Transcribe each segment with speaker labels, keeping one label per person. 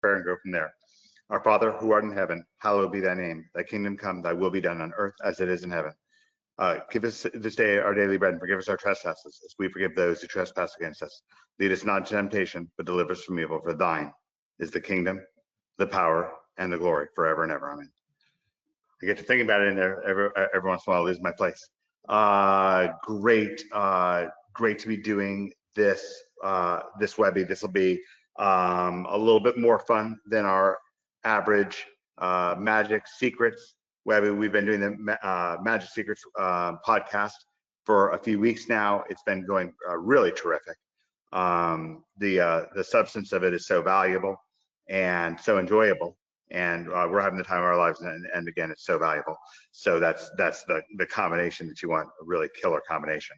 Speaker 1: prepare and go from there. Our Father, who art in heaven, hallowed be thy name. Thy kingdom come, thy will be done on earth as it is in heaven. Give us this day our daily bread, and forgive us our trespasses, as we forgive those who trespass against us. Lead us not into temptation, but deliver us from evil. For thine is the kingdom, the power, and the glory forever and ever. Amen. I get to think about it in there every once in a while. I lose my place. Great to be doing this this Webby. This will be a little bit more fun than our average Magic Secrets Webby. We've been doing the Magic Secrets podcast for a few weeks now. It's been going really terrific. The substance of it is so valuable and so enjoyable, and we're having the time of our lives, and again, it's so valuable. So that's the combination that you want, a really killer combination.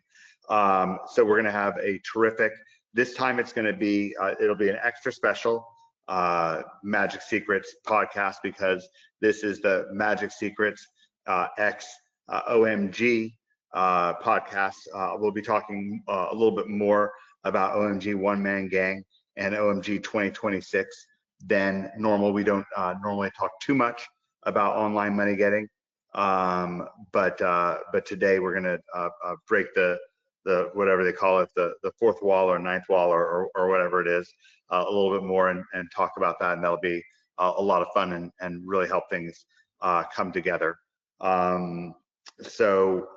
Speaker 1: So we're going to have a terrific, this time it's going to be it'll be an extra special Magic Secrets podcast, because this is the Magic Secrets X OMG podcast. We'll be talking a little bit more about OMG One Man Gang and OMG 2026 than normal. We don't normally talk too much about online money getting, but today we're going to break the whatever they call it, the fourth wall or ninth wall or whatever it is, a little bit more, and talk about that, and that'll be a lot of fun and really help things come together. So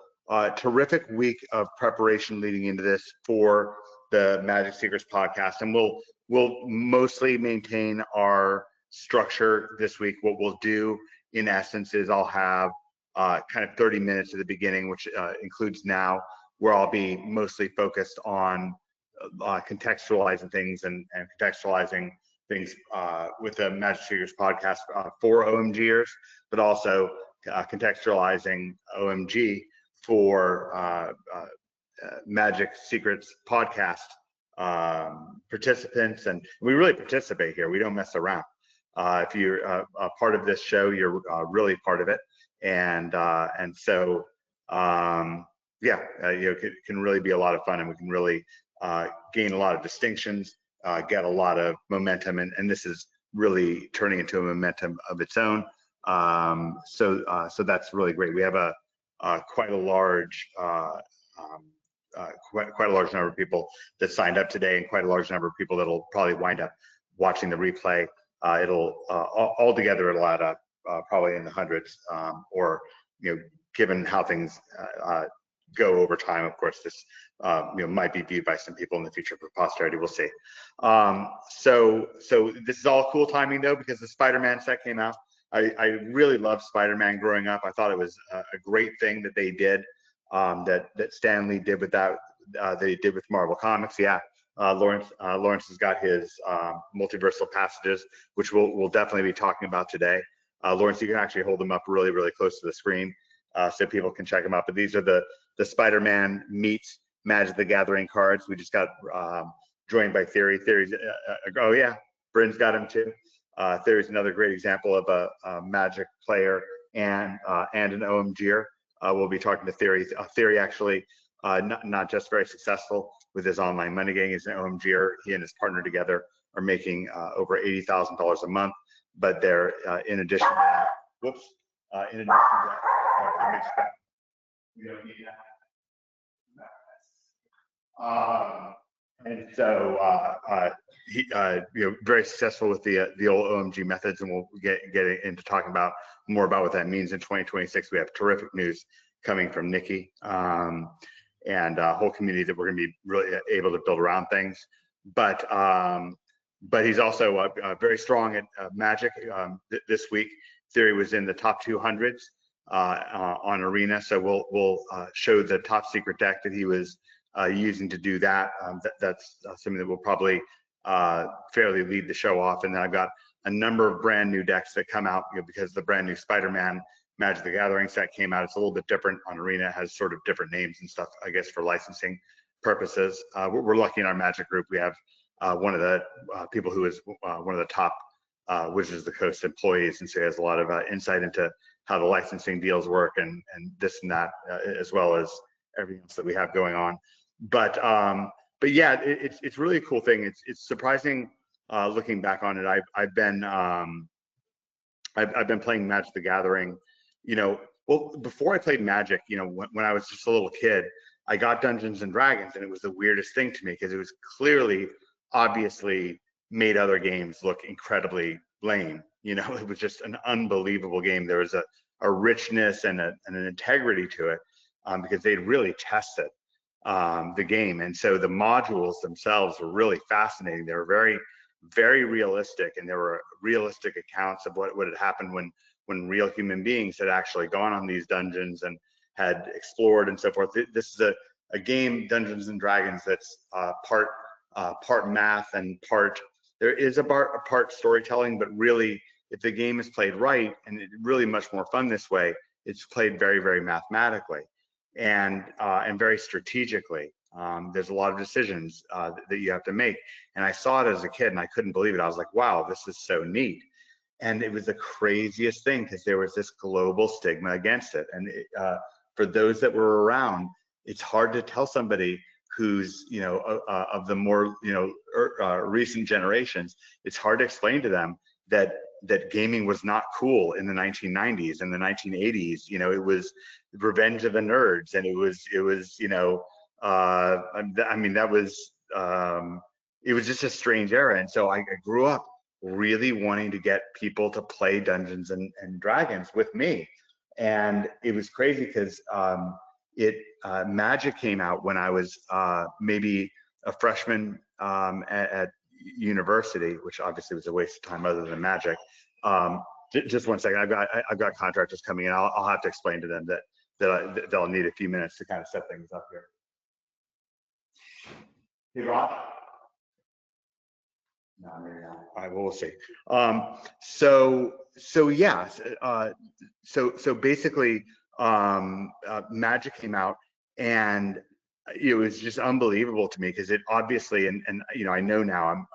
Speaker 1: terrific week of preparation leading into this for the Magic Secrets podcast, and we'll mostly maintain our structure this week. What we'll do in essence is I'll have kind of 30 minutes at the beginning, which includes now, where I'll be mostly focused on contextualizing things and contextualizing things with the Magic Secrets podcast for OMGers, but also contextualizing OMG for Magic Secrets podcast participants. And we really participate here. We don't mess around. If you're a part of this show, you're really part of it. And so, yeah, it can really be a lot of fun, and we can really gain a lot of distinctions, get a lot of momentum, and this is really turning into a momentum of its own. So that's really great. We have quite a large number of people that signed up today, and quite a large number of people that'll probably wind up watching the replay. It'll all together it'll add up probably in the hundreds, or given how things go over time. Of course, this might be viewed by some people in the future for posterity. We'll see. So this is all cool timing though, because the Spider-Man set came out. I really loved Spider-Man growing up. I thought it was a great thing that they did, that Stan Lee did with that, they did with Marvel Comics. Yeah, Lawrence has got his multiversal passages, which we'll definitely be talking about today. Lawrence, you can actually hold them up really, really close to the screen so people can check them out. But these are the Spider-Man meets Magic the Gathering cards. We just got joined by Theory. Theory's, oh yeah, Bryn's got him too. Theory's another great example of a Magic player and an OMGer. We'll be talking to Theory. Theory actually not just very successful with his online money game. He's an OMGer. He and his partner together are making over $80,000 a month. But they're in addition to that, whoops, in addition to that, oh, we don't need that. And so he, very successful with the old OMG methods, and we'll get into talking about more about what that means in 2026. We have terrific news coming from Nikki and a whole community that we're going to be really able to build around things. But he's also very strong at Magic. This week, Theory was in the top 200s on Arena. So we'll show the top secret deck that he was using to do that. That's something that will probably fairly lead the show off. And then I've got a number of brand new decks that come out, because the brand new Spider-Man Magic the Gathering set came out. It's a little bit different on Arena. It has sort of different names and stuff, I guess, for licensing purposes. We're lucky in our Magic group. We have one of the people who is one of the top Wizards of the Coast employees, and so he has a lot of insight into how the licensing deals work and this and that, as well as everything else that we have going on. But yeah, it's really a cool thing. It's surprising looking back on it, I've been playing Magic the Gathering, well, before I played Magic, when I was just a little kid, I got Dungeons and Dragons, and it was the weirdest thing to me because it was clearly, obviously, made other games look incredibly lame. It was just an unbelievable game. There was a richness and an integrity to it, because they'd really tested the game. And so the modules themselves were really fascinating. They were very, very realistic, and there were realistic accounts of what had happened when real human beings had actually gone on these dungeons and had explored and so forth. This is a game, Dungeons and Dragons, that's part math and there is a part storytelling, but really, if the game is played right, and it's really much more fun this way, it's played very, very mathematically and very strategically. There's a lot of decisions that you have to make. And I saw it as a kid and I couldn't believe it. I was like, wow, this is so neat. And it was the craziest thing because there was this global stigma against it. And for those that were around, it's hard to tell somebody who's, of the more, recent generations, it's hard to explain to them that gaming was not cool in the 1990s and the 1980s. It was Revenge of the Nerds, and it was it was just a strange era. And so I grew up really wanting to get people to play Dungeons and Dragons with me. And it was crazy because Magic came out when I was maybe a freshman at university, which obviously was a waste of time other than Magic. Just one second, I've got contractors coming in. I'll have to explain to them that they'll need a few minutes to kind of set things up here. Hey, Rob? No, maybe not. All right, well, we'll see. So basically, Magic came out, and it was just unbelievable to me because it obviously, and I know now I'm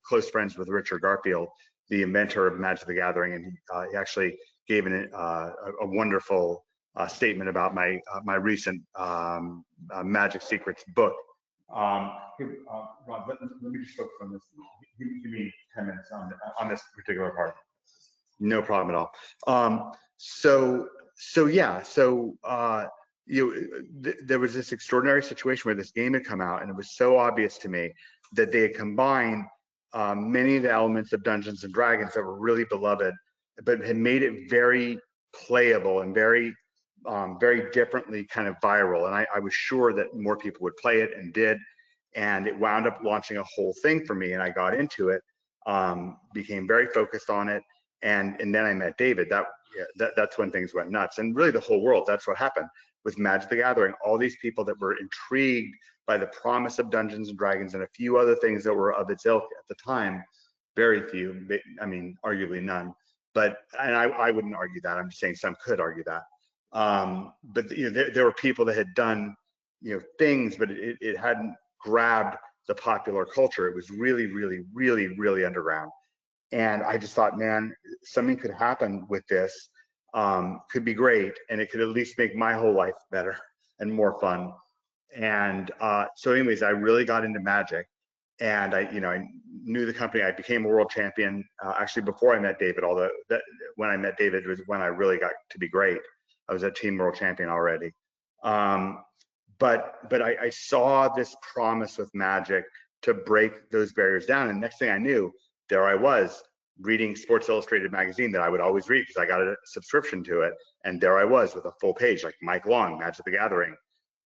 Speaker 1: close friends with Richard Garfield, the inventor of Magic the Gathering, and he actually gave a wonderful statement about my recent Magic Secrets book. Rob, let me just focus on this. Give me 10 minutes on this particular part. No problem at all. There was this extraordinary situation where this game had come out, and it was so obvious to me that they had combined many of the elements of Dungeons and Dragons that were really beloved, but had made it very playable and very differently kind of viral. And I was sure that more people would play it, and did. And it wound up launching a whole thing for me, and I got into it, became very focused on it. And then I met David. That's when things went nuts. And really the whole world, that's what happened with Magic the Gathering. All these people that were intrigued by the promise of Dungeons and Dragons and a few other things that were of its ilk at the time, very few, I mean, arguably none. And I wouldn't argue that. I'm just saying some could argue that. But there were people that had done things, but it hadn't grabbed the popular culture. It was really, really, really, really underground. And I just thought, man, something could happen with this, could be great, and it could at least make my whole life better and more fun. And so anyways, I really got into Magic, and I knew the company. I became a world champion actually before I met David, although when I met David was when I really got to be great. I was a team world champion already. But I saw this promise with Magic to break those barriers down. And next thing I knew, there I was reading Sports Illustrated magazine that I would always read because I got a subscription to it. And there I was with a full page, like Mike Long, Magic the Gathering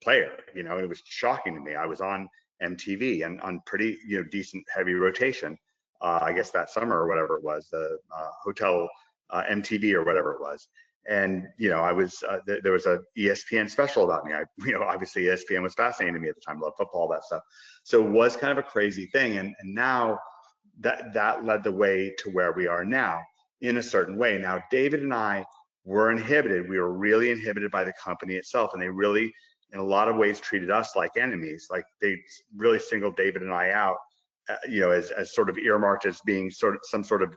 Speaker 1: player. It was shocking to me. I was on MTV and on pretty, decent heavy rotation. I guess that summer or whatever it was, the Hotel MTV or whatever it was. And I was there was a ESPN special about me. Obviously ESPN was fascinating to me at the time. Loved football, all that stuff. So it was kind of a crazy thing. And now that led the way to where we are now in a certain way. Now David and I were inhibited. We were really inhibited by the company itself, and they really, in a lot of ways, treated us like enemies. Like they really singled David and I out, as sort of earmarked as being some sort of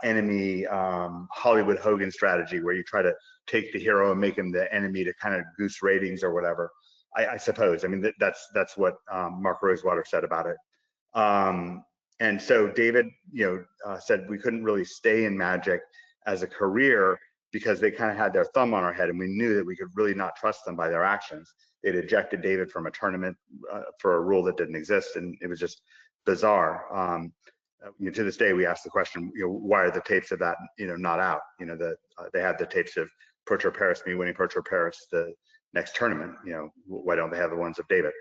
Speaker 1: enemy Hollywood Hogan strategy, where you try to take the hero and make him the enemy to kind of goose ratings or whatever. I suppose. I mean, that's what Mark Rosewater said about it. And so David, said we couldn't really stay in Magic as a career because they kind of had their thumb on our head, and we knew that we could really not trust them by their actions. They'd ejected David from a tournament for a rule that didn't exist, and it was just bizarre. To this day, we ask the question, why are the tapes of that, not out? They had the tapes of Pro Tour Paris, me winning Pro Tour Paris the next tournament. Why don't they have the ones of David?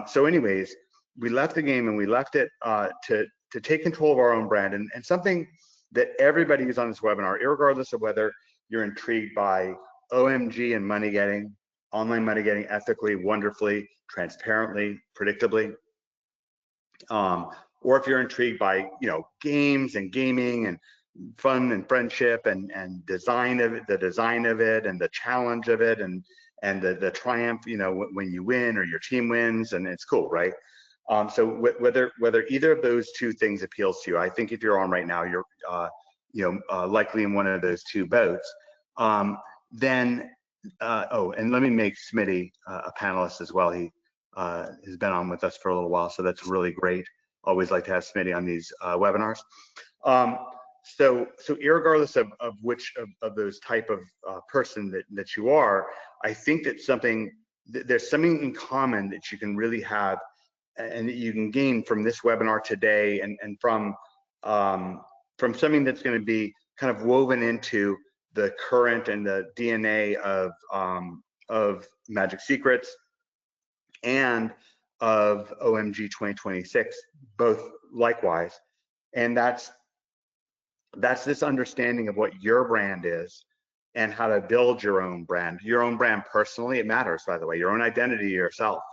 Speaker 1: So anyways, we left the game and we left it to take control of our own brand, and something that everybody who's on this webinar, regardless of whether you're intrigued by OMG and money getting, online money getting ethically, wonderfully, transparently, predictably, or if you're intrigued by games and gaming and fun and friendship and design of it, the design of it and the challenge of it and the triumph, when you win or your team wins, and it's cool, right? So whether either of those two things appeals to you, I think if you're on right now, you're likely in one of those two boats. Then and let me make Smitty a panelist as well. He has been on with us for a little while, so that's really great. Always like to have Smitty on these webinars. So irregardless of which of those type of person that you are, I think that there's something in common that you can really have and that you can gain from this webinar today, and from something that's going to be kind of woven into the current and the DNA of Magic Secrets and of OMG 2026, both likewise. And that's this understanding of what your brand is and how to build your own brand. Your own brand personally, it matters, by the way. Your own identity yourself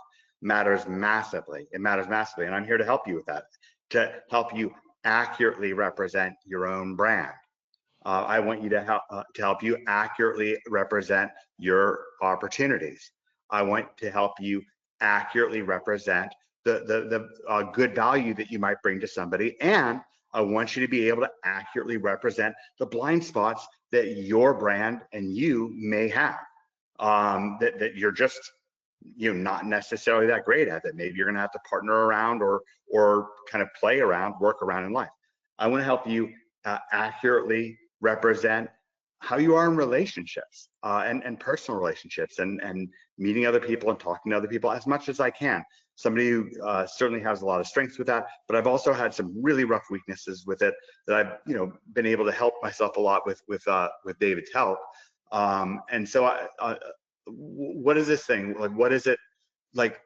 Speaker 1: matters massively. It matters massively, and I'm here to help you with that, to help you accurately represent your own brand. I want you to help you accurately represent your opportunities. I want to help you accurately represent the good value that you might bring to somebody, and I want you to be able to accurately represent the blind spots that your brand and you may have, that you're just not necessarily that great at, that maybe you're going to have to partner around or kind of play around, work around in life. I want to help you accurately represent how you are in relationships and personal relationships and meeting other people and talking to other people as much as I can. Somebody who certainly has a lot of strengths with that, but I've also had some really rough weaknesses with it that I've been able to help myself a lot with David's help. And so what is this thing like? What is it like?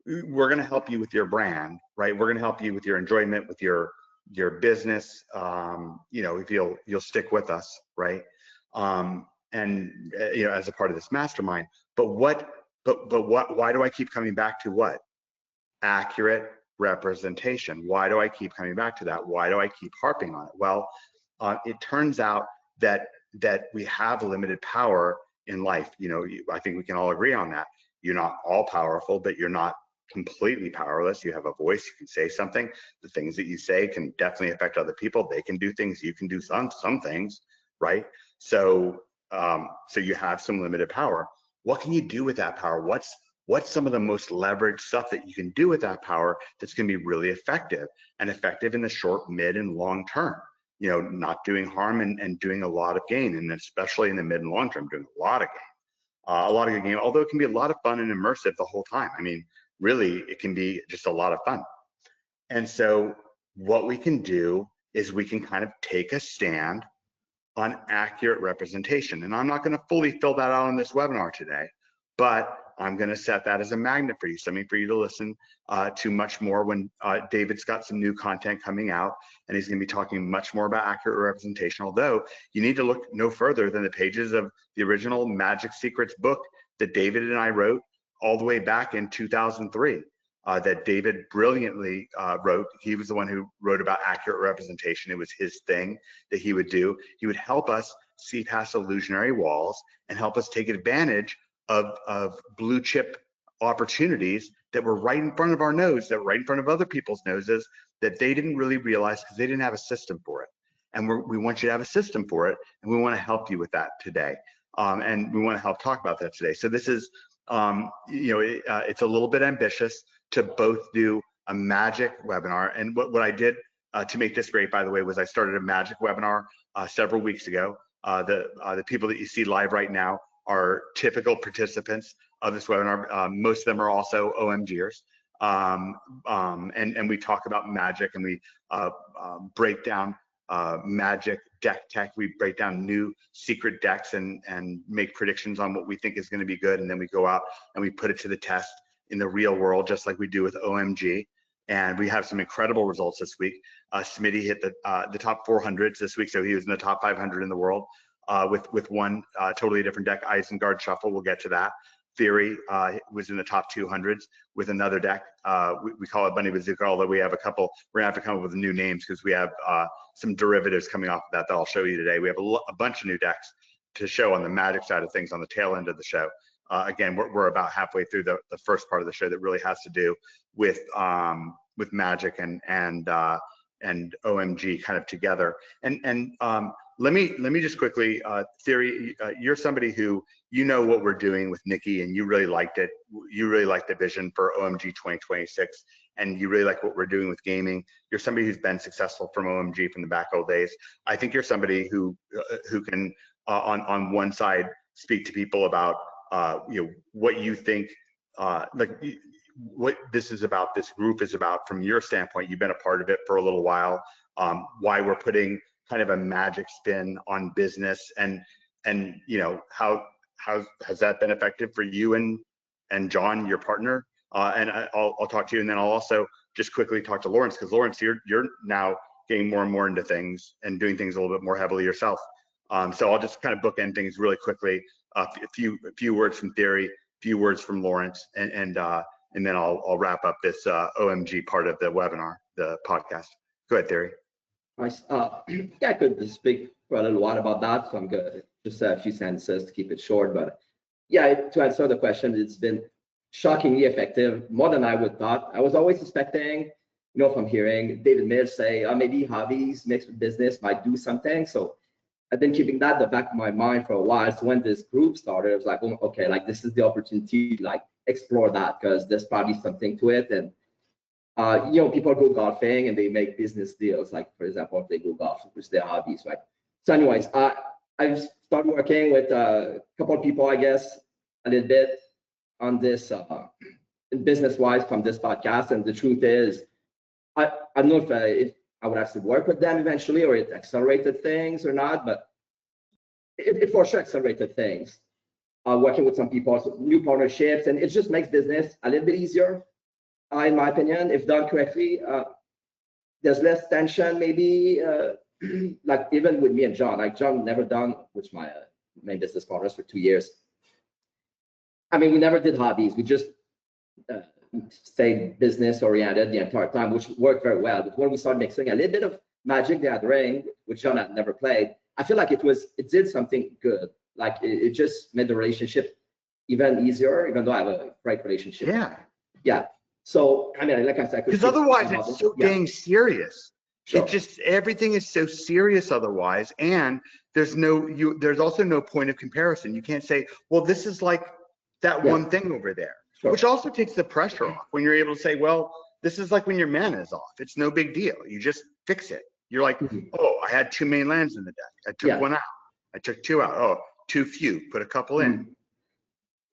Speaker 1: We're going to help you with your brand, right? We're going to help you with your enjoyment, with your business. If you'll stick with us, right? And as a part of this mastermind. But why do I keep coming back to what? Accurate representation. Why do I keep coming back to that? Why do I keep harping on it? Well, it turns out that we have limited power in life. I think we can all agree on that. You're not all powerful, but you're not completely powerless. You have a voice, you can say something. The things that you say can definitely affect other people. They can do things, you can do some things, right? So you have some limited power. What can you do with that power? What's some of the most leveraged stuff that you can do with that power that's going to be really effective in the short, mid, and long term? Not doing harm and doing a lot of gain, and especially in the mid and long term, doing a lot of gain, a lot of good gain. Although it can be a lot of fun and immersive the whole time. I mean, really, it can be just a lot of fun. And so what we can do is we can kind of take a stand on accurate representation. And I'm not going to fully fill that out on this webinar today, but I'm going to set that as a magnet for you, something for you to listen to much more when David's got some new content coming out, and he's going to be talking much more about accurate representation. Although you need to look no further than the pages of the original Magic Secrets book that David and I wrote all the way back in 2003. That David brilliantly wrote. He was the one who wrote about accurate representation. It was his thing that he would do. He would help us see past illusionary walls and help us take advantage of blue chip opportunities that were right in front of our nose, that were right in front of other people's noses, that they didn't really realize because they didn't have a system for it. And we want you to have a system for it, and we want to help you with that today. And we want to help talk about that today. So this is, it's a little bit ambitious to both do a Magic webinar. And what I did to make this great, by the way, was I started a Magic webinar several weeks ago. The people that you see live right now are typical participants of this webinar. Most of them are also OMGers. And we talk about Magic, and we break down Magic deck tech. We break down new secret decks and make predictions on what we think is going to be good. And then we go out and we put it to the test in the real world, just like we do with OMG. And we have some incredible results this week. Smitty hit the top 400s this week, so he was in the top 500 in the world with one totally different deck, Isengard Shuffle. We'll get to that. Theory was in the top 200s with another deck. We call it Bunny Bazooka, although we have a couple. We're gonna have to come up with new names because we have some derivatives coming off of that I'll show you today. We have a bunch of new decks to show on the Magic side of things on the tail end of the show. Again, we're about halfway through the first part of the show that really has to do with Magic and OMG kind of together. And let me just quickly, Theory, you're somebody who, you know what we're doing with Nikki, and you really liked it. You really liked the vision for OMG 2026, and you really like what we're doing with gaming. You're somebody who's been successful from OMG from the back old days. I think you're somebody who can, on one side, speak to people about what you think, what this is about, this group is about from your standpoint. You've been a part of it for a little while. Why we're putting kind of a Magic spin on business, and how has that been effective for you and John, your partner? And I'll talk to you, and then I'll also just quickly talk to Lawrence, because Lawrence, you're now getting more and more into things and doing things a little bit more heavily yourself. So I'll just kind of bookend things really quickly. A few words from Theory, a few words from Lawrence, and then I'll wrap up this OMG part of the webinar, the podcast. Go ahead, Theory.
Speaker 2: Nice. Yeah, I could speak for a little while about that, so I'm good. Just a few sentences to keep it short. But yeah, to answer the question, it's been shockingly effective, more than I would thought. I was always suspecting, from hearing David Mills say, maybe hobbies mixed with business might do something. So I've been keeping that in the back of my mind for a while. So when this group started, I was like, oh, okay, like this is the opportunity to explore that, because there's probably something to it. And people go golfing and they make business deals. Like, for example, if they go golfing, which their hobbies, right? So anyways, I've started working with a couple of people, I guess, a little bit on this business-wise from this podcast. And the truth is, I don't know if I would have to work with them eventually, or it accelerated things or not, but it for sure accelerated things. Working with some people, new partnerships, and it just makes business a little bit easier. In my opinion, if done correctly, there's less tension, maybe, like even with me and John. Like John never done, which my main business partners for 2 years. I mean, we never did hobbies. We just stayed business oriented the entire time, which worked very well. But when we started mixing a little bit of Magic the Gathering, which John had never played, I feel like it did something good. Like it just made the relationship even easier, even though I have a great relationship. Yeah. So, I mean, like I said,
Speaker 1: because otherwise it's so dang serious.
Speaker 2: Sure.
Speaker 1: It just, everything is so serious otherwise. And there's also no point of comparison. You can't say, well, this is like that one thing over there, which also takes the pressure off when you're able to say, well, this is like when your mana is off. It's no big deal. You just fix it. You're like, oh, I had 2 main lands in the deck. I took 1 out. I took 2 out. Oh, too few. Put a couple in.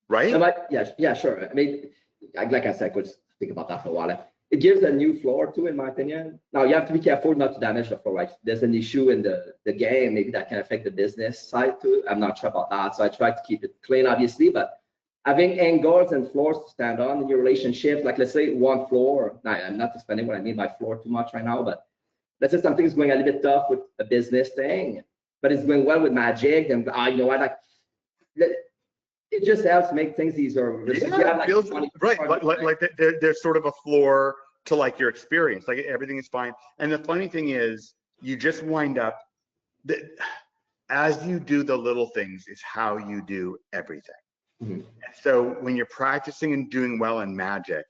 Speaker 1: Right?
Speaker 2: Yeah, sure. I mean, like I said, I could think about that for a while. It gives a new floor too, in my opinion. Now you have to be careful not to damage the floor, right? There's an issue in the game, maybe that can affect the business side too. I'm not sure about that, so I try to keep it clean, obviously. But having angles and floors to stand on in your relationship, like let's say one floor. Now I'm not explaining what I mean by floor too much right now, but let's say something is going a little bit tough with a business thing, but it's going well with Magic, and you know what, like. It just helps make things easier.
Speaker 1: There's sort of a floor to like your experience. Like everything is fine. And the funny thing is, you just wind up that as you do the little things is how you do everything. So when you're practicing and doing well in Magic,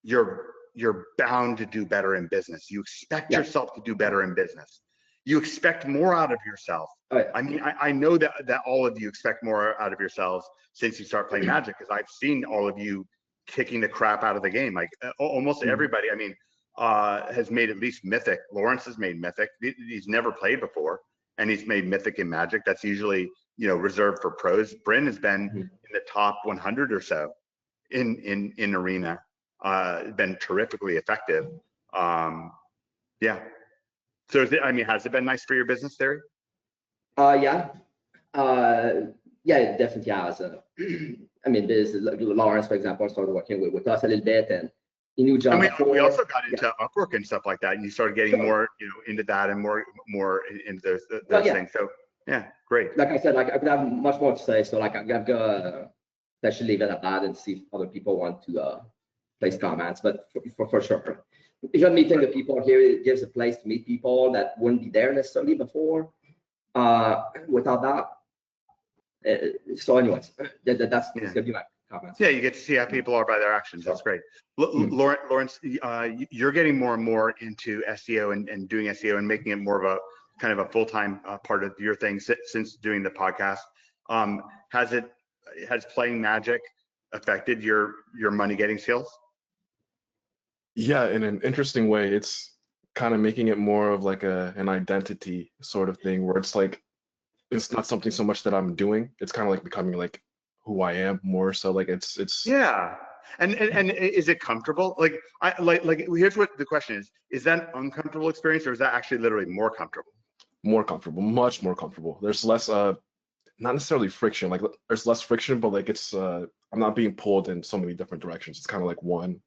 Speaker 1: you're bound to do better in business. You expect yourself to do better in business. You expect more out of yourself. I mean, I know that all of you expect more out of yourselves since you start playing Magic, because I've seen all of you kicking the crap out of the game. Like almost everybody. I mean, has made at least Mythic. Lawrence has made Mythic. He's never played before, and he's made Mythic in Magic. That's usually, reserved for pros. Bryn has been in the top 100 or so in Arena. Been terrifically effective. Yeah. So has it been nice for your business, Theory?
Speaker 2: Yeah. Yeah, it definitely has. There's Lawrence, for example, started working with us a little bit, and he knew John before.
Speaker 1: We also got into Upwork and stuff like that, and you started getting more, into that and more into those things. So yeah, great.
Speaker 2: Like I said, I could have much more to say. So I've got I should leave it at that and see if other people want to place comments. But for sure, even meeting the people here, it gives a place to meet people that wouldn't be there necessarily before. Without that. So anyways, that's gonna be my comments.
Speaker 1: Yeah, you get to see how people are by their actions. That's great. Lawrence, you're getting more and more into SEO and doing SEO and making it more of a kind of a full-time part of your thing since doing the podcast. Has playing Magic affected your money getting skills?
Speaker 3: Yeah, in an interesting way. It's kind of making it more of like an identity sort of thing, where it's like it's not something so much that I'm doing. It's kind of like becoming like who I am more. So like it's
Speaker 1: yeah. And is it comfortable? Like here's what the question is that an uncomfortable experience, or is that actually literally more comfortable?
Speaker 3: More comfortable, much more comfortable. There's less not necessarily friction. Like there's less friction, but like it's I'm not being pulled in so many different directions. It's kind of like one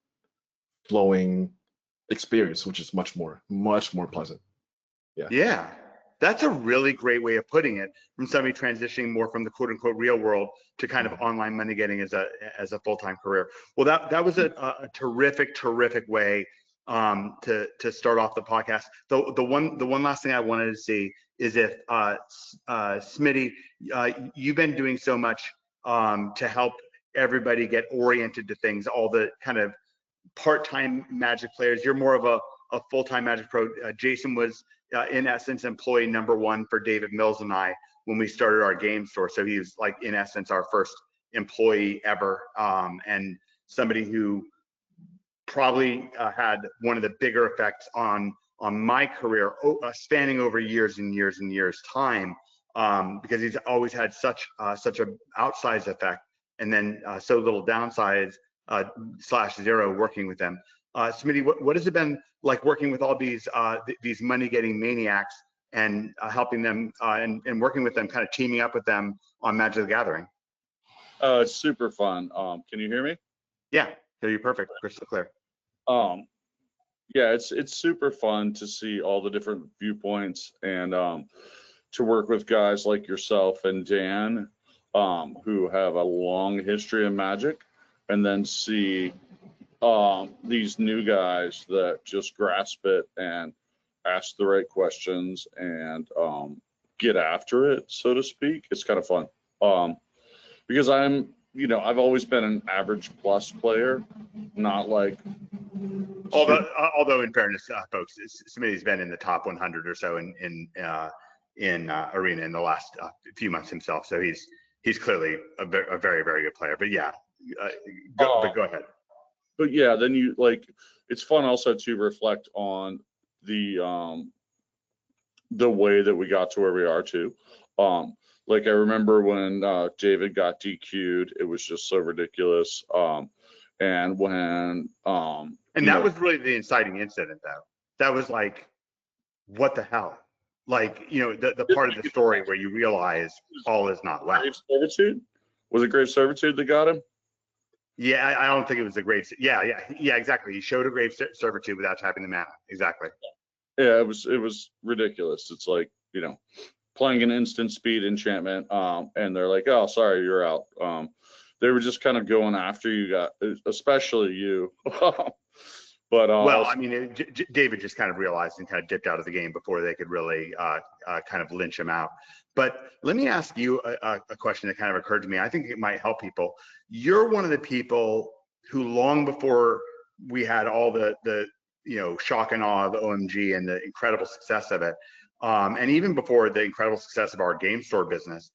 Speaker 3: flowing experience, which is much more pleasant.
Speaker 1: Yeah, that's a really great way of putting it, from somebody transitioning more from the quote unquote real world to kind of online money getting as a full-time career. Well, that was a terrific way to start off the podcast. The one last thing I wanted to see is if Smitty, you've been doing so much to help everybody get oriented to things, all the kind of part-time Magic players. You're more of a full-time Magic pro. Jason was in essence employee number one for David Mills and I when we started our game store. So he was like in essence our first employee ever, and somebody who probably had one of the bigger effects on my career, spanning over years and years and years time, because he's always had such a outsized effect, and then so little downsides /0 working with them. Smitty, what has it been like working with all these money-getting maniacs and helping them and working with them, kind of teaming up with them on Magic the Gathering?
Speaker 4: It's super fun. Can you hear me?
Speaker 1: Yeah, hear you perfect, crystal clear.
Speaker 4: Yeah, it's super fun to see all the different viewpoints and to work with guys like yourself and Dan, who have a long history of Magic, and then see these new guys that just grasp it and ask the right questions and get after it, so to speak. It's kind of fun because I've always been an average plus player, not like.
Speaker 1: Although in fairness, folks, Smitty's been in the top 100 or so in Arena in the last few months himself. So he's clearly a very, very good player. But yeah, go ahead.
Speaker 4: But yeah, then it's fun also to reflect on the way that we got to where we are too. Like I remember when David got DQ'd, it was just so ridiculous. And when
Speaker 1: and that was really the inciting incident, though. That was like, what the hell? Like, the part of the story where you realize all is not well.
Speaker 4: Grave servitude? Was it grave servitude that got him?
Speaker 1: Yeah, I don't think it was a grave. Yeah, exactly. He showed a grave servitude without tapping the mana. Exactly.
Speaker 4: Yeah, it was ridiculous. It's like, playing an instant speed enchantment, and they're like, oh, sorry, you're out. They were just kind of going after you, especially you. But
Speaker 1: well, David just kind of realized and kind of dipped out of the game before they could really kind of lynch him out. But let me ask you a question that kind of occurred to me. I think it might help people. You're one of the people who, long before we had all the shock and awe of OMG and the incredible success of it, and even before the incredible success of our game store business,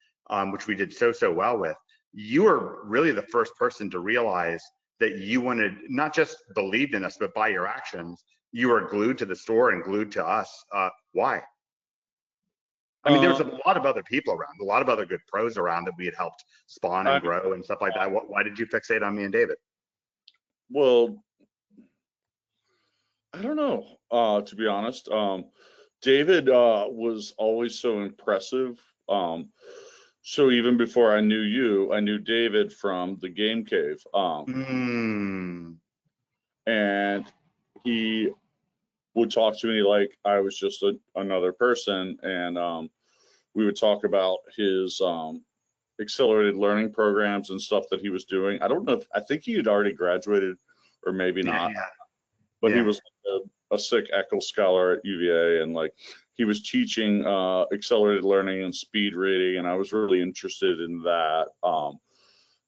Speaker 1: which we did so well with, you were really the first person to realize that you wanted, not just believed in us, but by your actions, you were glued to the store and glued to us. Why? I mean, there was a lot of other people around, a lot of other good pros around that we had helped spawn and grow and stuff like that. Why did you fixate on me and David?
Speaker 4: Well, I don't know, to be honest. David was always so impressive. So even before I knew you, I knew David from the Game Cave. And he would talk to me like I was just another person. And we would talk about his accelerated learning programs and stuff that he was doing. I don't know I think he had already graduated or maybe not, but he was like a sick Eccles scholar at UVA, and like he was teaching accelerated learning and speed reading, and I was really interested in that.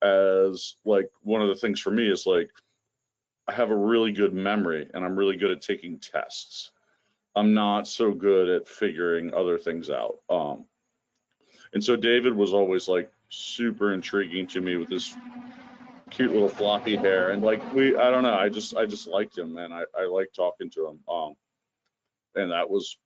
Speaker 4: As like one of the things for me is like I have a really good memory and I'm really good at taking tests. I'm not so good at figuring other things out. And so David was always like super intriguing to me with his cute little floppy hair, and like I don't know, I just liked him, and I liked talking to him. And that was,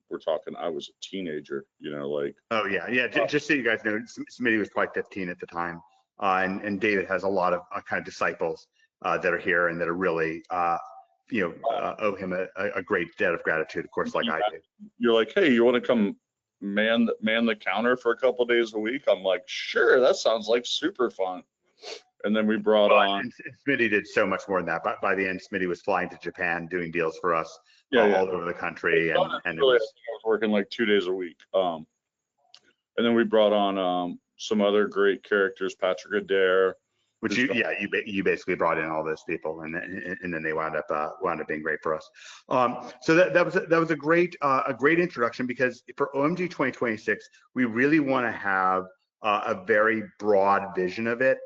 Speaker 4: we're talking, I was a teenager, you know, like.
Speaker 1: Oh yeah. Just so you guys know, Smitty was probably 15 at the time, and David has a lot of kind of disciples that are here and that are really owe him a great debt of gratitude, of course, like I do.
Speaker 4: You're like, hey, you want to come man the counter for a couple days a week? I'm like, sure, that sounds like super fun. And then we brought on.
Speaker 1: And Smitty did so much more than that. But by the end, Smitty was flying to Japan, doing deals for us all over the country. And
Speaker 4: really, I was working like 2 days a week. And then we brought on some other great characters, Patrick Adair.
Speaker 1: Which you basically brought in all those people, and then they wound up being great for us. So that was a great introduction, because for OMG 2026, we really want to have a very broad vision of it,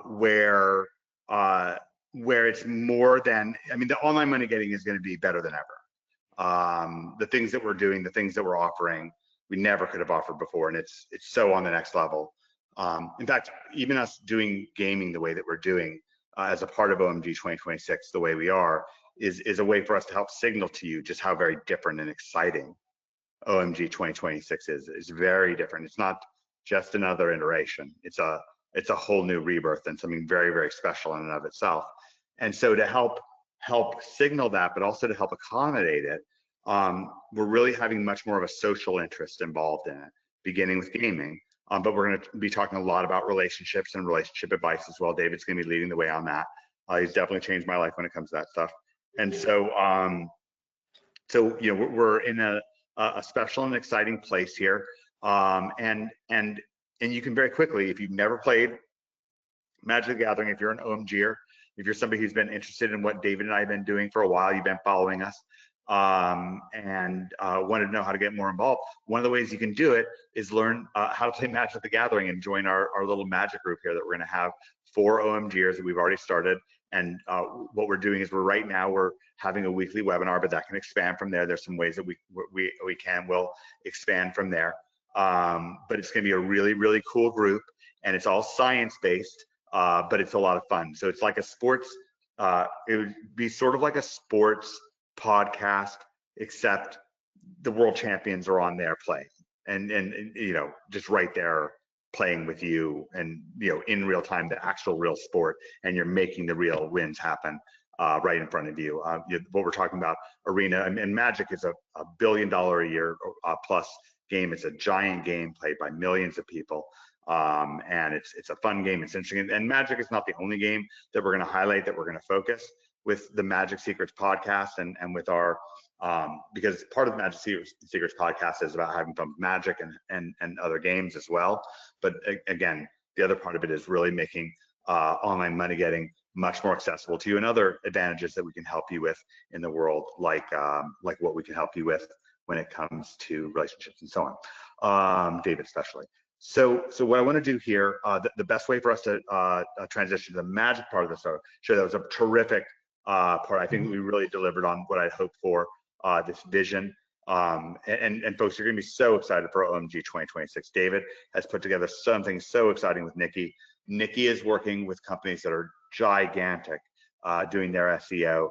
Speaker 1: where it's more than, I mean, the online money getting is going to be better than ever. The things that we're doing, the things that we're offering, we never could have offered before, and it's so on the next level. In fact, even us doing gaming the way that we're doing as a part of OMG 2026, the way we are, is a way for us to help signal to you just how very different and exciting OMG 2026 is. It's very different. It's not just another iteration. It's a whole new rebirth and something very, very special in and of itself. And so to help signal that, but also to help accommodate it, we're really having much more of a social interest involved in it, beginning with gaming. But we're going to be talking a lot about relationships and relationship advice as well. David's going to be leading the way on that. He's definitely changed my life when it comes to that stuff. And so, we're in a special and exciting place here. And you can very quickly, if you've never played Magic the Gathering, if you're an OMGer, if you're somebody who's been interested in what David and I have been doing for a while, you've been following us, and wanted to know how to get more involved, one of the ways you can do it is learn how to play Magic the Gathering and join our little Magic group here that we're going to have for OMGers that we've already started. And what we're doing is we're having a weekly webinar, but that can expand from there. There's some ways that will expand from there. But it's going to be a really, really cool group, and it's all science-based, but it's a lot of fun. So it's like a sports, it would be sort of like a sports podcast, except the world champions are on there playing, and just right there playing with you, and in real time, the actual real sport, and you're making the real wins happen right in front of you. What we're talking about, Arena, and Magic is a $1 billion a year plus game. It's a giant game played by millions of people. And it's a fun game. It's interesting. And Magic is not the only game that we're going to highlight, that we're going to focus with the Magic Secrets podcast, and with our, because part of the Magic Secrets podcast is about having fun with Magic and other games as well. But again, the other part of it is really making online money getting much more accessible to you, and other advantages that we can help you with in the world, like what we can help you with when it comes to relationships and so on, David especially. So what I want to do here, the best way for us to transition to the Magic part of the show, that was a terrific part. I think we really delivered on what I'd hoped for, this vision. And folks, you're going to be so excited for OMG 2026. David has put together something so exciting with Nikki. Nikki is working with companies that are gigantic, doing their SEO.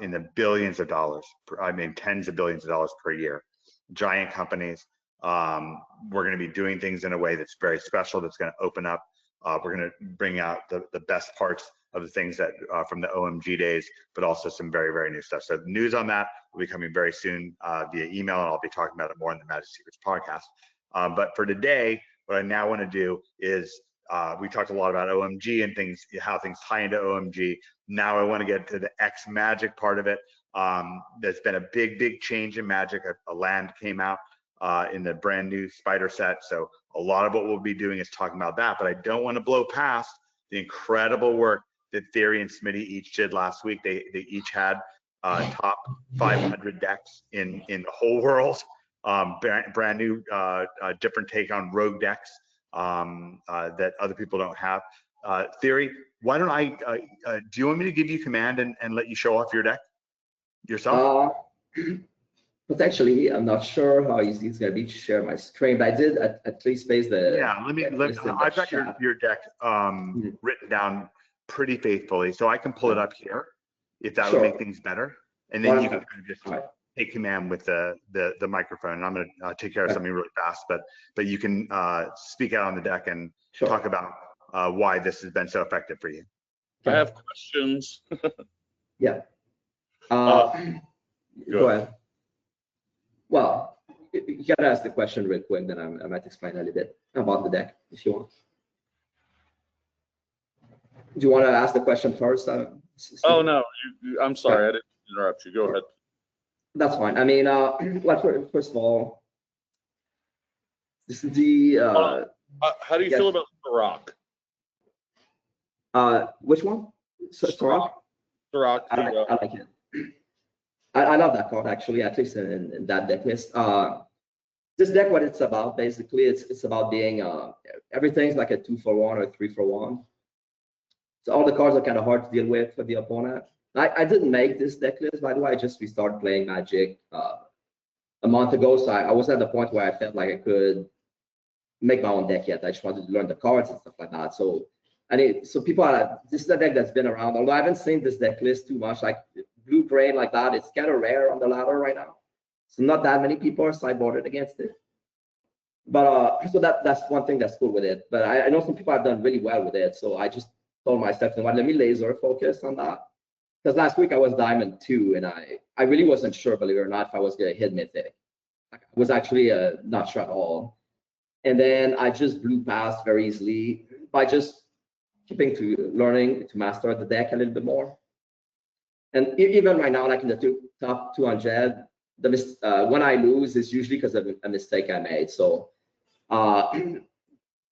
Speaker 1: in the billions of dollars. I mean, tens of billions of dollars per year. Giant companies. We're going to be doing things in a way that's very special. That's going to open up. We're going to bring out the best parts of the things that from the OMG days, but also some very, very new stuff. So the news on that will be coming very soon via email, and I'll be talking about it more in the Magic Secrets podcast. But for today, what I now want to do is we talked a lot about OMG and things, how things tie into OMG. Now I want to get to the X Magic part of it. There's been a big change in Magic. A land came out in the brand new Spider set. So a lot of what we'll be doing is talking about that, but I don't want to blow past the incredible work that Theory and Smitty each did last week. They each had top 500 decks in the whole world. Brand new, different take on rogue decks that other people don't have. Theory, why don't do you want me to give you command and let you show off your deck yourself?
Speaker 2: Potentially, I'm not sure how easy it's going to be to share my screen, but I did at least space the.
Speaker 1: Yeah, I've got your deck written down pretty faithfully, so I can pull it up here if that would make things better, and then you can kind of just take command with the microphone. And I'm going to take care of something really fast, but you can speak out on the deck and talk about why this has been so effective for you.
Speaker 4: I have questions.
Speaker 2: Yeah. Go ahead. Well, you got to ask the question real quick, then I might explain a little bit about the deck if you want. Do you want to ask the question first?
Speaker 4: Oh, no, I'm sorry, I didn't interrupt you. Go ahead.
Speaker 2: That's fine. I mean, well, first of all, this is the.
Speaker 4: How do you feel about Rock?
Speaker 2: Which one? Rock.
Speaker 4: Rock.
Speaker 2: I like it. I love that card actually, at least in that deck list. This deck, what it's about basically, it's about being everything's like a 2-for-1 or 3-for-1. So all the cards are kind of hard to deal with for the opponent. I didn't make this deck list, by the way. I just restarted playing Magic a month ago, so I was at the point where I felt like I could make my own deck yet. I just wanted to learn the cards and stuff like that. So people this is a deck that's been around. Although I haven't seen this deck list too much, like blue brain like that, it's kind of rare on the ladder right now. So not that many people are sideboarded against it. But so that's one thing that's cool with it. But I know some people have done really well with it. So I just told myself, let me laser focus on that. Because last week I was Diamond 2, and I really wasn't sure, believe it or not, if I was going to hit Mythic. I was actually not sure at all. And then I just blew past very easily by just learning to master the deck a little bit more. And even right now, like in the top 200, when I lose, it's usually because of a mistake I made. So, and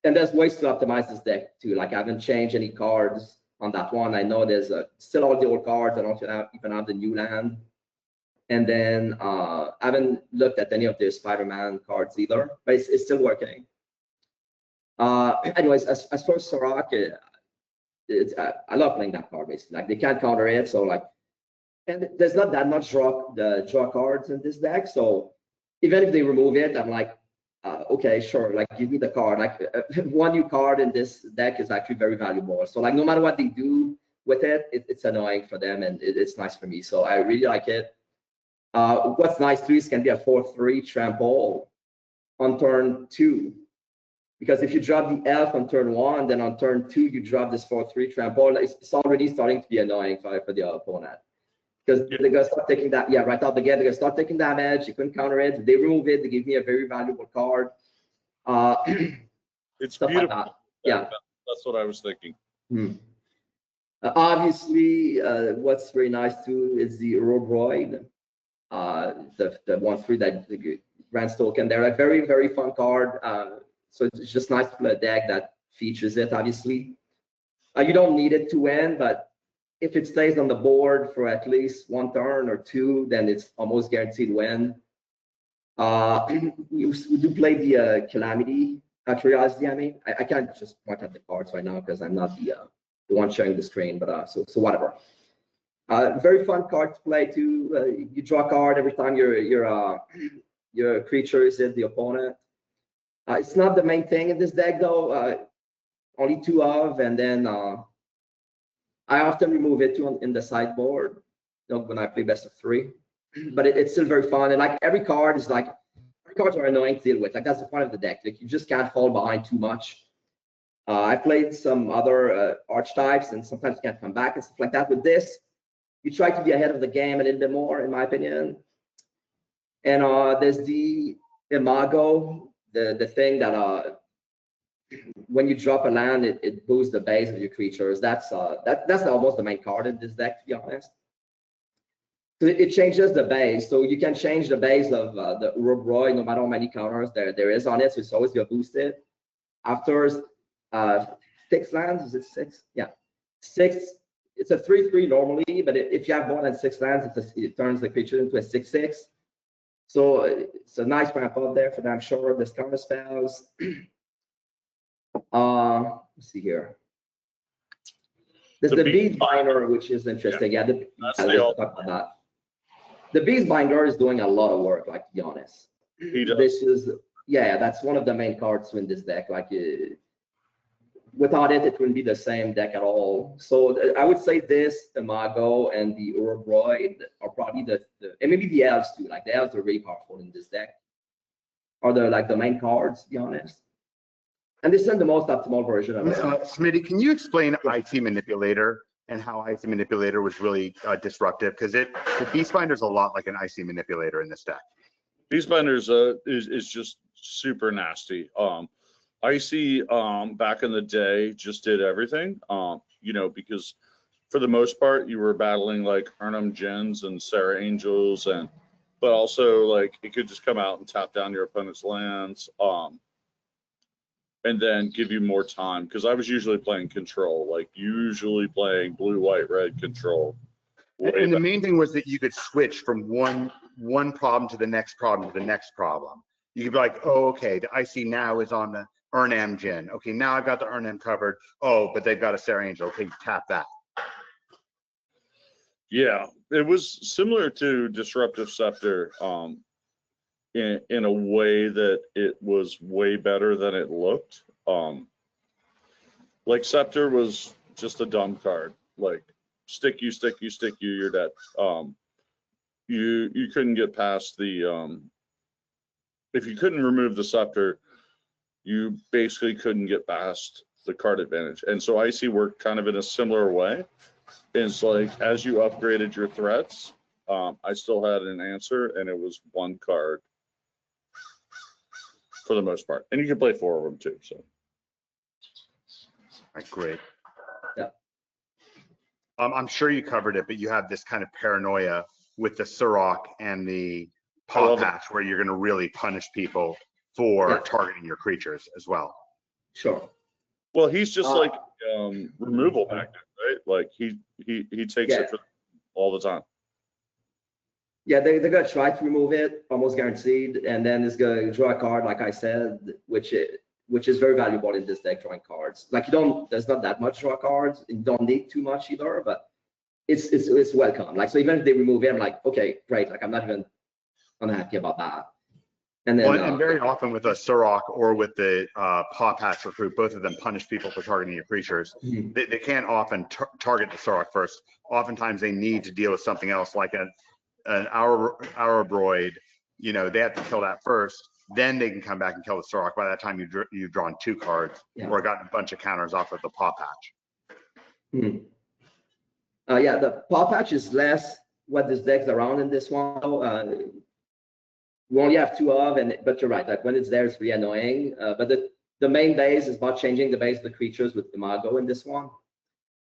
Speaker 2: there's ways to optimize this deck too. Like I haven't changed any cards on that one. I know there's still all the old cards. I don't even have the new land. And then I haven't looked at any of the Spider-Man cards either, but it's still working. Anyways, as far as Serac, I love playing that card basically. Like they can't counter it, so like, and there's not that much draw cards in this deck. So even if they remove it, I'm like, okay, sure, like give me the card. Like one new card in this deck is actually very valuable. So like no matter what they do with it, it's annoying for them, and it's nice for me. So I really like it. What's nice too is it can be a 4/3 trample on turn 2. Because if you drop the elf on turn 1, then on turn 2 you drop this 4/3 trample. It's already starting to be annoying for the opponent. Because they're gonna start taking that, right out the gate, they're gonna start taking damage. You couldn't counter it. If they remove it, they give me a very valuable card.
Speaker 4: It's beautiful.
Speaker 2: Like that.
Speaker 4: That's what I was thinking.
Speaker 2: Obviously, what's very nice too is the Robroid, the 1/3 that grants token. They're a very, very fun card. So it's just nice to play a deck that features it. Obviously, you don't need it to win, but if it stays on the board for at least 1 turn or 2, then it's almost guaranteed win. We do play the Calamity, Curiosity. I mean, I can't just point at the cards right now because I'm not the one sharing the screen. But so whatever. Very fun card to play too. You draw a card every time your creature is in the opponent. It's not the main thing in this deck though. Only 2 of, and then I often remove it in the sideboard. when I play best of 3. But it's still very fun. And like every card is like, every cards are annoying to deal with. Like that's the point of the deck. Like you just can't fall behind too much. I played some other archetypes and sometimes you can't come back and stuff like that. With this, you try to be ahead of the game a little bit more, in my opinion. And there's the Imago, the thing that when you drop a land, it boosts the base of your creatures. That's almost the main card in this deck, to be honest. So it changes the base, so you can change the base of the Uruguay no matter how many counters there is on it. So it's always gonna boost it. After 6 lands, is it 6? Yeah, 6. It's a 3/3 normally, but if you have more than 6 lands, it turns the creature into a 6/6. So it's a nice ramp up there for damn sure. There's counter spells. Let's see here. There's the Beast Binder, which is interesting. Yeah, let's talk about that. The Beast Binder is doing a lot of work, like, to be honest. This is, yeah, that's one of the main cards in this deck. Like, without it, it wouldn't be the same deck at all. So I would say this, Imago, and the Uruguay are probably and maybe the Elves too. Like the Elves are really powerful in this deck. Are the main cards, to be honest. And this is the most optimal version of it.
Speaker 1: Smitty, can you explain IC Manipulator and how IC Manipulator was really disruptive? Because the Beastbinder is a lot like an IC Manipulator in this deck.
Speaker 4: Beastbinder's is just super nasty. IC back in the day just did everything. You know, because for the most part you were battling like Arnhem Gens and Sarah Angels, but also like it could just come out and tap down your opponent's lands. And then give you more time, because I was usually playing control, like usually playing blue, white, red control.
Speaker 1: And the main thing was that you could switch from one problem to the next problem to the next problem. You could be like, oh, okay, the IC now is on the Arnhem Gen. Okay, now I've got the Arnhem covered. Oh, but they've got a Sarah Angel. Okay, tap that.
Speaker 4: Yeah, it was similar to Disruptive Scepter. In a way that it was way better than it looked. Like Scepter was just a dumb card. Like stick you, you're dead. You couldn't get past the if you couldn't remove the Scepter, you basically couldn't get past the card advantage. And so IC worked kind of in a similar way. It's like as you upgraded your threats, I still had an answer, and it was one card for the most part, and you can play 4 of them too. So, all
Speaker 1: right, great.
Speaker 2: Yeah.
Speaker 1: I'm sure you covered it, but you have this kind of paranoia with the Surrock and the Paw Patch, where you're going to really punish people for targeting your creatures as well.
Speaker 2: Sure.
Speaker 4: Well, he's just like removal magnet, right? Like he takes it for all the time.
Speaker 2: Yeah, they're gonna try to remove it, almost guaranteed, and then it's gonna draw a card, like I said, which is very valuable in this deck, drawing cards. Like there's not that much draw cards. You don't need too much either, but it's welcome. Like, so even if they remove it, I'm like, okay, great. Like I'm not even unhappy about that. And then
Speaker 1: and very often with a Surrock or with the Paw Patch recruit, both of them punish people for targeting your creatures.
Speaker 2: Mm-hmm.
Speaker 1: They can't often target the Surrock first. Oftentimes they need to deal with something else, like an Aurebroid. You know, they have to kill that first, then they can come back and kill the Surrock. By that time, you've drawn 2 cards or gotten a bunch of counters off of the Paw Patch.
Speaker 2: Hmm. Yeah, the Paw Patch is less what this deck's around in this one. We only have 2 of, but you're right. Like when it's there, it's really annoying. But the main base is about changing the base of the creatures with Imago in this one.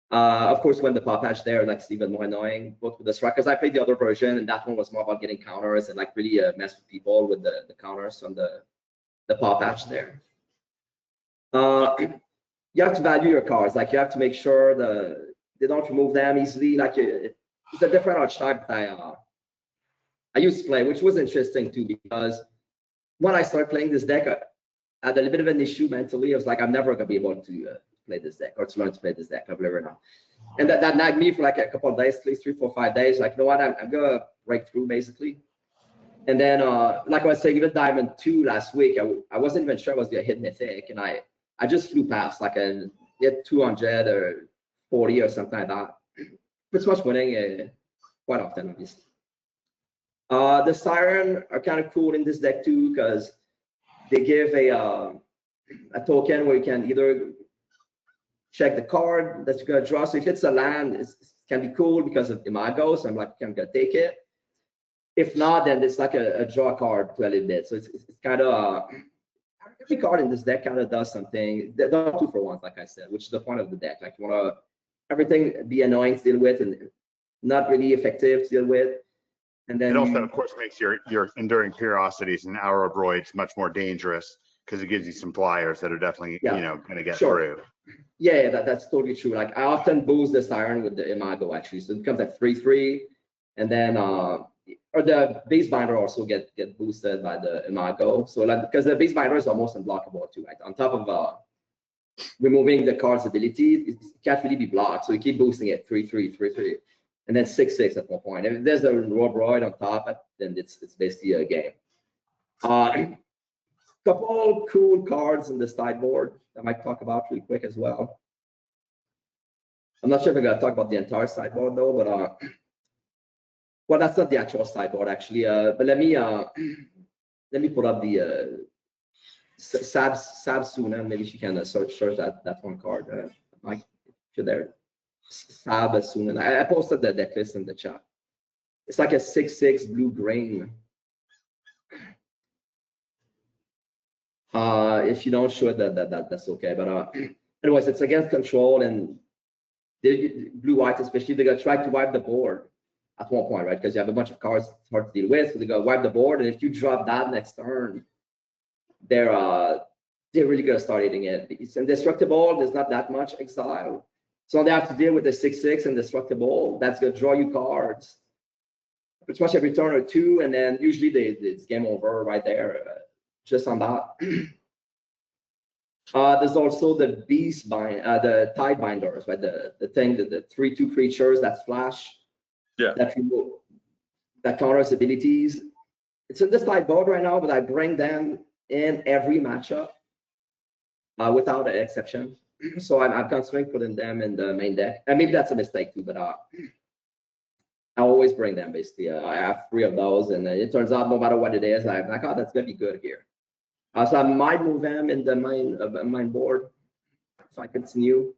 Speaker 2: Of course, when the Paw Patch there, like it's even more annoying, both with the Surrock, because I played the other version, and that one was more about getting counters and like really mess with people with the counters on the Paw Patch there. You have to value your cards. Like you have to make sure they don't remove them easily. Like it's a different archetype that I used to play, which was interesting too, because when I started playing this deck, I had a little bit of an issue mentally. I was like, I'm never gonna be able to play this deck or to learn to play this deck. I've never know. And that nagged me for like a couple of days, at least 3, 4, 5 days. Like, you know what, I'm gonna break through basically. And then, like I was saying, even Diamond 2 last week, I wasn't even sure I was gonna hit Mythic, and I just flew past like a hit 200 or 40 or something like that. Pretty much winning quite often, obviously. The Siren are kind of cool in this deck too, because they give a token where you can either check the card that you're gonna draw. So if it's a land, it can be cool because of Imago, so I'm like, I'm gonna take it. If not, then it's like a draw card to a little bit. So it's kind of every card in this deck kind of does something. They're 2-for-1s, like I said, which is the point of the deck. Like you wanna everything be annoying to deal with and not really effective to deal with. And then
Speaker 1: it also, of course, makes your Enduring Curiosities and Aurobroids much more dangerous because it gives you some flyers that are definitely going to get through.
Speaker 2: Yeah, that's totally true. Like I often boost the Siren with the Imago actually, so it becomes like 3/3, and then or the base binder also get boosted by the Imago. So like because the base binder is almost unblockable too, right? On top of removing the card's ability, it can't really be blocked. So you keep boosting it 3/3, 3/3, and then 6/6 at one point. And if there's a Robroid on top, then it's basically a game. Couple cool cards in the sideboard I might talk about really quick as well. I'm not sure if I'm gonna talk about the entire sideboard though, but well, that's not the actual sideboard actually. But let me put up the Sab Suna. Maybe she can search that one card. Mike, if you're there. Sab Suna. I posted the deck list in the chat. It's like a 6/6 blue green. If you don't show it, that's okay. But anyways, it's against control, and blue white especially, they're gonna try to wipe the board at one point, right? Because you have a bunch of cards it's hard to deal with, so they're gonna wipe the board, and if you drop that next turn, they're really gonna start eating it. It's indestructible. There's not that much exile, so they have to deal with the 6/6 indestructible. That's gonna draw you cards pretty much every turn or two, and then usually it's game over right there. Just on that. There's also the the Tide Binders, right? The thing that the 3/2 creatures that flash, that counters abilities. It's in this sideboard right now, but I bring them in every matchup without an exception. So I'm considering putting them in the main deck, and maybe that's a mistake too, but I always bring them basically. I have 3 of those, and it turns out no matter what it is, I'm like, oh, that's gonna be good here. So I might move them in the main board if I continue.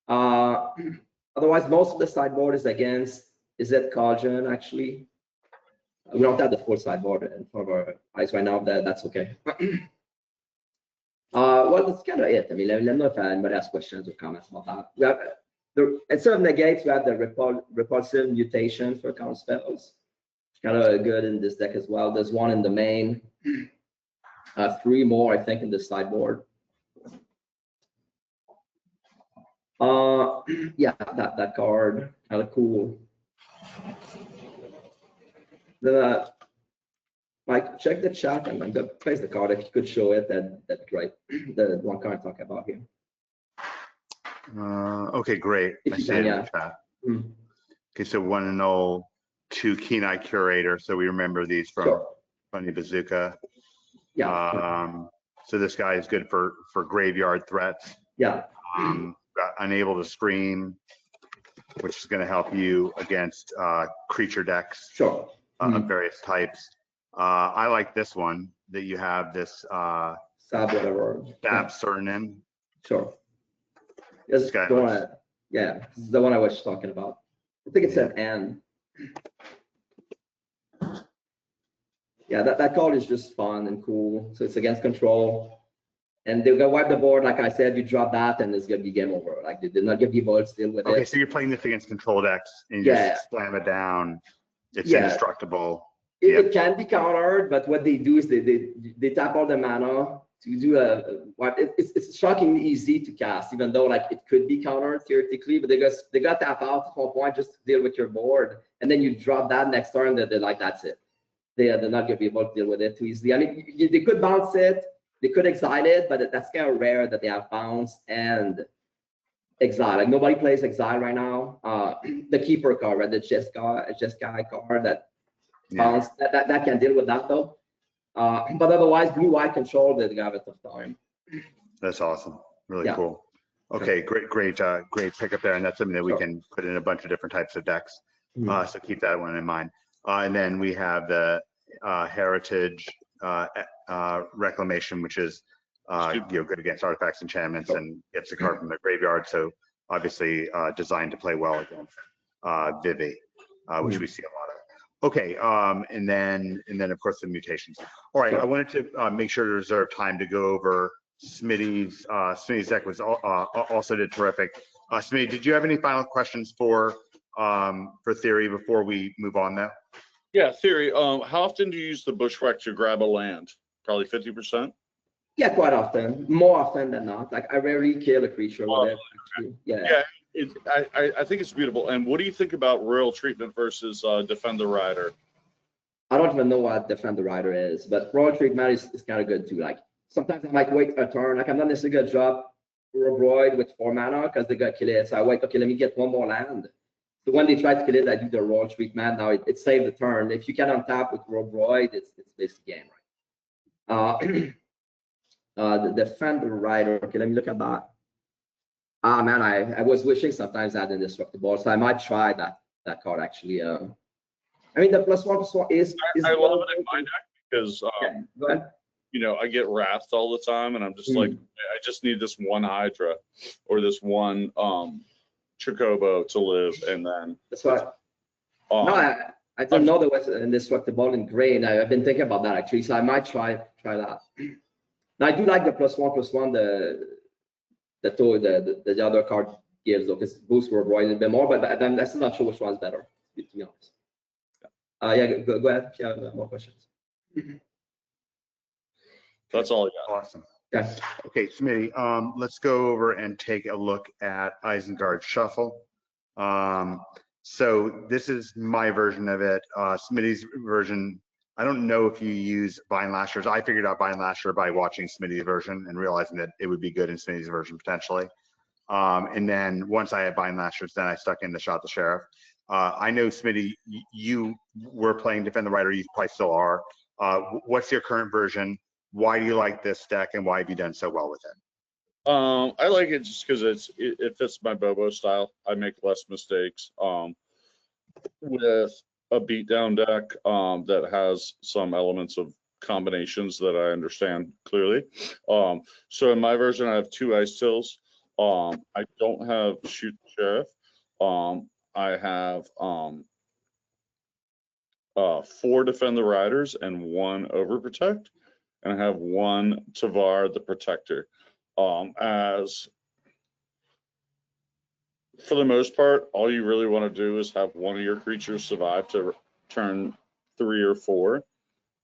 Speaker 2: Otherwise, most of the sideboard is against Izzet Cauldron, actually. We don't have the full sideboard in front of our eyes right now, that's okay. Well, that's kind of it. I mean, let me know if anybody has questions or comments about that. We have instead of negates, we have the repulsive mutation for counter spells. Kind of good in this deck as well. There's one in the main. 3 more, I think, in the sideboard. Yeah, that card, kind of cool. Mike, check the chat, and I'm gonna place the card. If you could show it, that'd be great. The one card I'm talking about here.
Speaker 1: Okay, great.
Speaker 2: If
Speaker 1: I
Speaker 2: you
Speaker 1: see
Speaker 2: can,
Speaker 1: it in the chat. Okay, so 1-0-2 Keen-Eye Curator. So we remember these from Funny Bazooka.
Speaker 2: Yeah.
Speaker 1: So this guy is good for graveyard threats.
Speaker 2: Yeah.
Speaker 1: Got Unable to Scream, which is going to help you against creature decks of various types. I like this one that you have, this
Speaker 2: Sab whatever.
Speaker 1: Sab Cernan.
Speaker 2: Sure. This guy yeah, this is the one I was talking about. I think it's an N. Yeah, that card is just fun and cool. So it's against control. And they're gonna wipe the board, like I said, you drop that and it's gonna be game over. Like they're not gonna be able to deal with it.
Speaker 1: Okay, so you're playing this against control decks and you just slam it down. It's indestructible.
Speaker 2: It can be countered, but what they do is they tap all the mana to do it's shockingly easy to cast, even though like it could be countered theoretically, but they got tap out at one point just to deal with your board, and then you drop that next turn. They're like, that's it. They're not gonna be able to deal with it too easily. I mean, they could bounce it, they could exile it, but that's kind of rare that they have bounce and exile. Like nobody plays exile right now. The keeper card, right? The Jeskai card that bounce that can deal with that though. But otherwise, blue-white control, they have a tough time.
Speaker 1: That's awesome. Really cool. Okay, great pickup there, and that's something that we can put in a bunch of different types of decks. So keep that one in mind. And then we have the heritage reclamation, which is good against artifacts, enchantments, and gets a card from the graveyard. So obviously designed to play well against Vivi, which we see a lot of. Okay, and then of course the mutations. All right, I wanted to make sure to reserve time to go over Smitty's deck was also did terrific. Smitty, did you have any final questions for Theory before we move on now?
Speaker 4: Yeah, Theory. How often do you use the bushwhack to grab a land? Probably 50%.
Speaker 2: Yeah, quite often. More often than not. Like I rarely kill a creature with it. Actually. Yeah.
Speaker 4: I think it's beautiful. And what do you think about Royal Treatment versus Defend the Rider?
Speaker 2: I don't even know what Defend the Rider is, but Royal Treatment is kind of good too. Like sometimes I might wait a turn. Like I'm not necessarily gonna drop Robroid with 4 mana because they got kill it. So I wait, okay, let me get one more land. So when they try to kill it, I do the Royal Treatment. Now it saved the turn. If you can untap with Robroid, it's basically game, right? The Defend the Rider. Okay, let me look at that. Ah man, I was wishing sometimes I had Indestructible, so I might try that card actually. I mean the +1/+1 is
Speaker 4: I love it in my deck because
Speaker 2: go ahead.
Speaker 4: I get wrathed all the time, and I'm just like, I just need this one Hydra or this one Chocobo to live, and then
Speaker 2: That's right. No, I didn't know there was Indestructible in Green. I've been thinking about that actually, so I might try that. Now I do like the +1/+1 the other card gives, though, because boosts were a bit more, but I'm still not sure which one's better, to be honest. Yeah, go ahead if you have more questions.
Speaker 4: That's all I got.
Speaker 1: Awesome.
Speaker 2: Yeah.
Speaker 1: Okay, Smitty, let's go over and take a look at Isengard Shuffle. So this is my version of it. Smitty's version, I don't know if you use Vine Lashers. I figured out Vine Lasher by watching Smitty's version and realizing that it would be good in Smitty's version potentially. And then once I had Vine Lashers, then I stuck in the Shot the Sheriff. I know, Smitty, you were playing Defend the Rider, you probably still are. What's your current version? Why do you like this deck, and why have you done so well with it?
Speaker 4: I like it just because it fits my Bobo style. I make less mistakes. With a beatdown deck that has some elements of combinations that I understand clearly. So in my version, I have 2 Ice Tills. I don't have Shoot the Sheriff. I have 4 Defend the Riders and 1 Overprotect, and I have 1 Tavar the Protector. As for the most part, all you really want to do is have one of your creatures survive to turn 3 or 4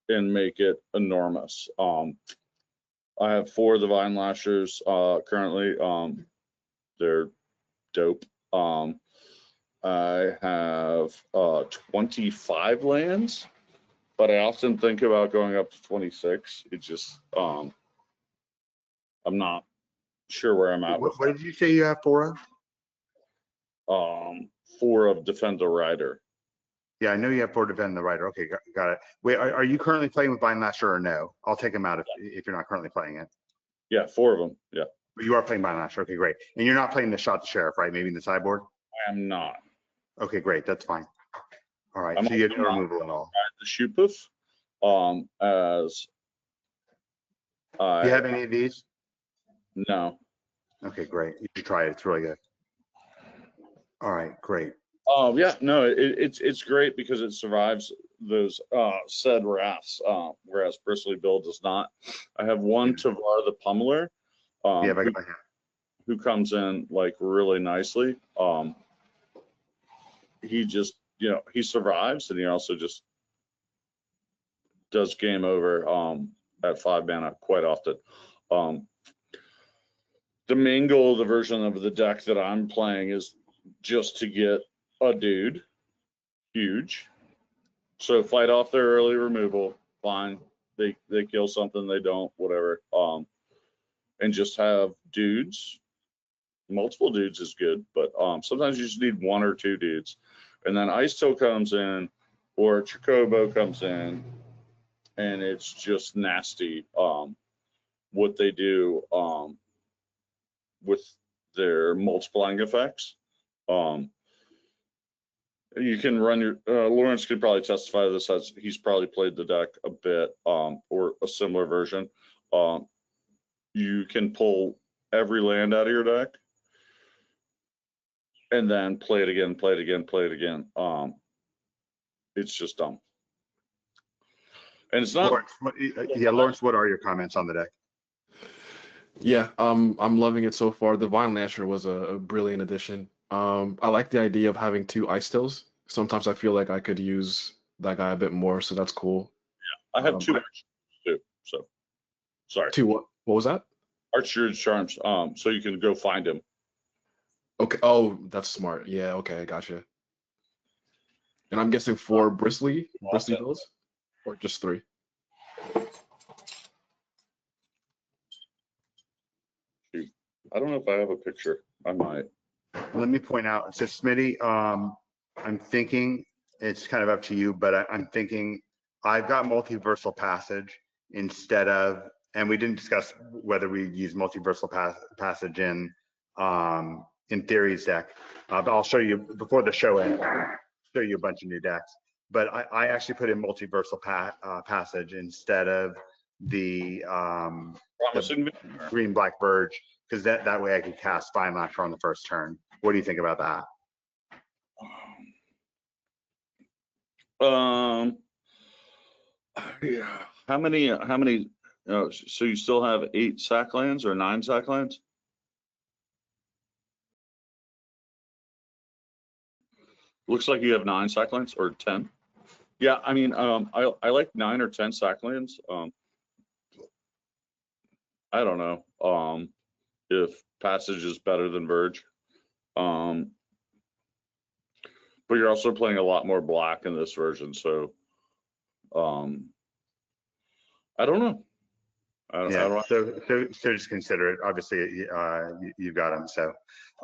Speaker 4: and make it enormous. I have 4 Divine Lashers currently. They're dope. I have 25 lands, but I often think about going up to 26. It just I'm not sure where I'm at.
Speaker 1: What did you say you have 4 of?
Speaker 4: 4 of Defend the Rider.
Speaker 1: Yeah, I know you have 4 Defend the Rider. Okay, got it. Wait, are you currently playing with Vine Lasher or no? I'll take him out if you're not currently playing it.
Speaker 4: Yeah, 4 of them. Yeah.
Speaker 1: But you are playing Vine Lasher. Okay, great. And you're not playing the Shot the Sheriff, right? Maybe in the sideboard?
Speaker 4: I am not.
Speaker 1: Okay, great. That's fine. All right.
Speaker 4: I'm
Speaker 1: So you have
Speaker 4: also
Speaker 1: no
Speaker 4: not
Speaker 1: removal at all.
Speaker 4: The Shoopoof, as
Speaker 1: Do you have any of these?
Speaker 4: no.
Speaker 1: Okay, great. You should try it. It's really good. All right, great.
Speaker 4: Yeah, no, it's great because it survives those said wraths, whereas Bristly Bill does not. I have 1 Tavar the Pummeler,
Speaker 1: Yeah,
Speaker 4: who comes in like really nicely. He just, he survives, and he also just does game over at 5 mana quite often. The main goal of the version of the deck that I'm playing is just to get a dude huge. So fight off their early removal, fine. They kill something, they don't, whatever. And just have dudes. Multiple dudes is good, but sometimes you just need 1 or 2 dudes. And then Ice Till comes in, or Chocobo comes in, and it's just nasty what they do with their multiplying effects. you can run your, Lawrence could probably testify to this as he's probably played the deck a bit, or a similar version. You can pull every land out of your deck and then play it again, play it again, play it again. It's just dumb. And it's not.
Speaker 1: Lawrence, what are your comments on the deck?
Speaker 3: Yeah, I'm loving it so far. The Vine Lasher was a brilliant addition. I like the idea of having 2 Ice Tills. Sometimes I feel like I could use that guy a bit more, so that's cool.
Speaker 4: I have 2 archers too, so sorry.
Speaker 3: 2 what? What was that?
Speaker 4: Archer's charms, so you can go find him.
Speaker 3: Okay. Oh, that's smart. Yeah. Okay. Gotcha. And I'm guessing 4 bristly bills, or just 3.
Speaker 4: I don't know if I have a picture. I might.
Speaker 1: Let me point out, so Smitty, I'm thinking, it's kind of up to you, but I'm thinking I've got multiversal passage instead of, and we didn't discuss whether we use multiversal passage in Theory's deck, but I'll show you before the show ends, show you a bunch of new decks. But I actually put in multiversal passage instead of the green black verge, because that way I could cast Fine Lasher on the first turn. What do you think about that?
Speaker 4: Yeah. How many? So you still have 8 sack lands or 9 sack lands? Looks like you have 9 sack lands or 10. Yeah, I mean, I like 9 or 10 sack lands. I don't know if passage is better than verge. But you're also playing a lot more black in this version, so I don't know.
Speaker 1: So just consider it. Obviously, you've got them. So,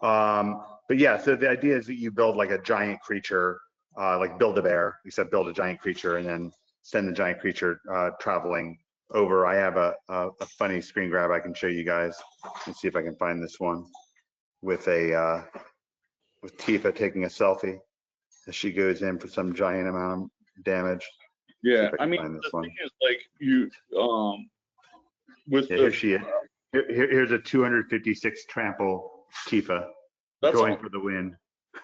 Speaker 1: but yeah. So the idea is that you build like a giant creature, like build a bear, except build a giant creature and then send the giant creature traveling over. I have a funny screen grab I can show you guys. Let's see if I can find this one with with Tifa taking a selfie as she goes in for some giant amount of damage.
Speaker 4: Yeah, I mean, the thing is, like, you with
Speaker 1: here she is. Here's a 256 trample Tifa going for the win.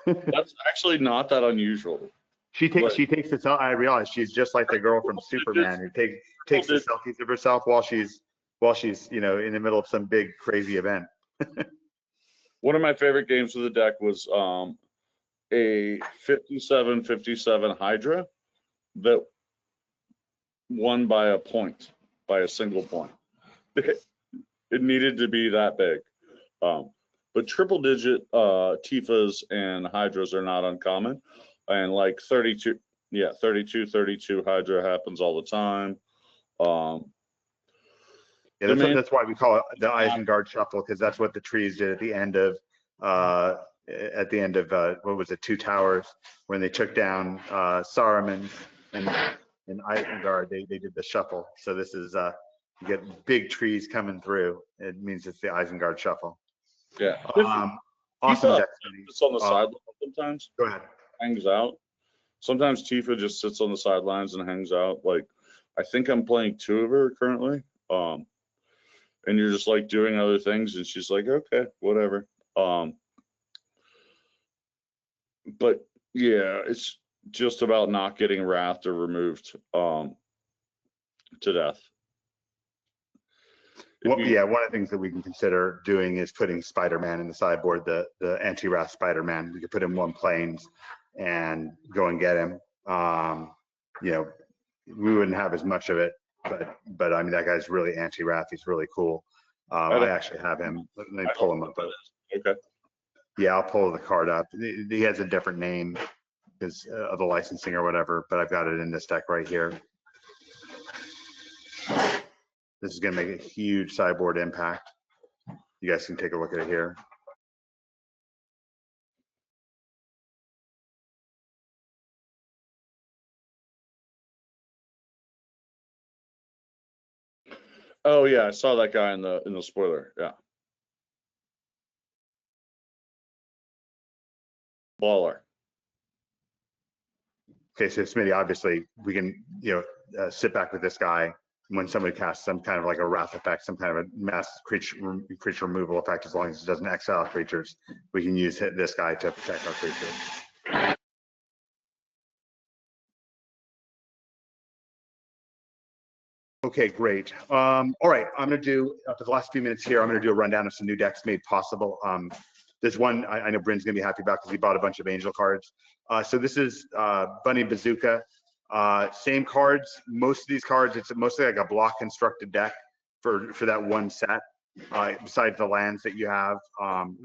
Speaker 4: That's actually not that unusual.
Speaker 1: She takes the. I realize she's just like the girl from Superman who takes the selfies of herself while she's in the middle of some big crazy event.
Speaker 4: One of my favorite games of the deck was a 57-57 Hydra that won by a single point. It needed to be that big. But triple digit Tifas and Hydras are not uncommon. And like 32 Hydra happens all the time.
Speaker 1: Yeah, that's why we call it the Isengard Shuffle, because that's what the trees did at the end of what was it, Two Towers, when they took down Saruman and Isengard. They did the shuffle. So this is you get big trees coming through. It means it's the Isengard Shuffle.
Speaker 4: Yeah.
Speaker 1: Awesome deck.
Speaker 4: It's on the sideline sometimes.
Speaker 1: Go ahead.
Speaker 4: Hangs out. Sometimes Tifa just sits on the sidelines and hangs out. Like, I think I'm playing 2 of her currently. And you're just like doing other things, and she's like, okay, whatever. But yeah, it's just about not getting wrathed or removed to death.
Speaker 1: One of the things that we can consider doing is putting Spider-Man in the sideboard, the anti-wrath Spider-Man. We could put him 1 planes and go and get him. We wouldn't have as much of it, but I mean, that guy's really anti-wrath. He's really cool. I actually have him. Let me pull him up.
Speaker 4: Okay.
Speaker 1: Yeah, I'll pull the card up. He has a different name because of the licensing or whatever, but I've got it in this deck right here. This is going to make a huge sideboard impact. You guys can take a look at it here.
Speaker 4: Oh yeah, I saw that guy in the spoiler. Yeah. Baller.
Speaker 1: Okay, so Smitty, obviously we can, sit back with this guy when somebody casts some kind of like a wrath effect, some kind of a mass creature removal effect, as long as it doesn't exile creatures, we can use this guy to protect our creatures. Okay, great. All right, I'm gonna do, for the last few minutes here, I'm gonna do a rundown of some new decks made possible. There's one I know Bryn's gonna be happy about because he bought a bunch of Angel cards. So this is Bunny Bazooka. Same cards. Most of these cards, it's mostly like a block constructed deck for that one set. Besides the lands that you have,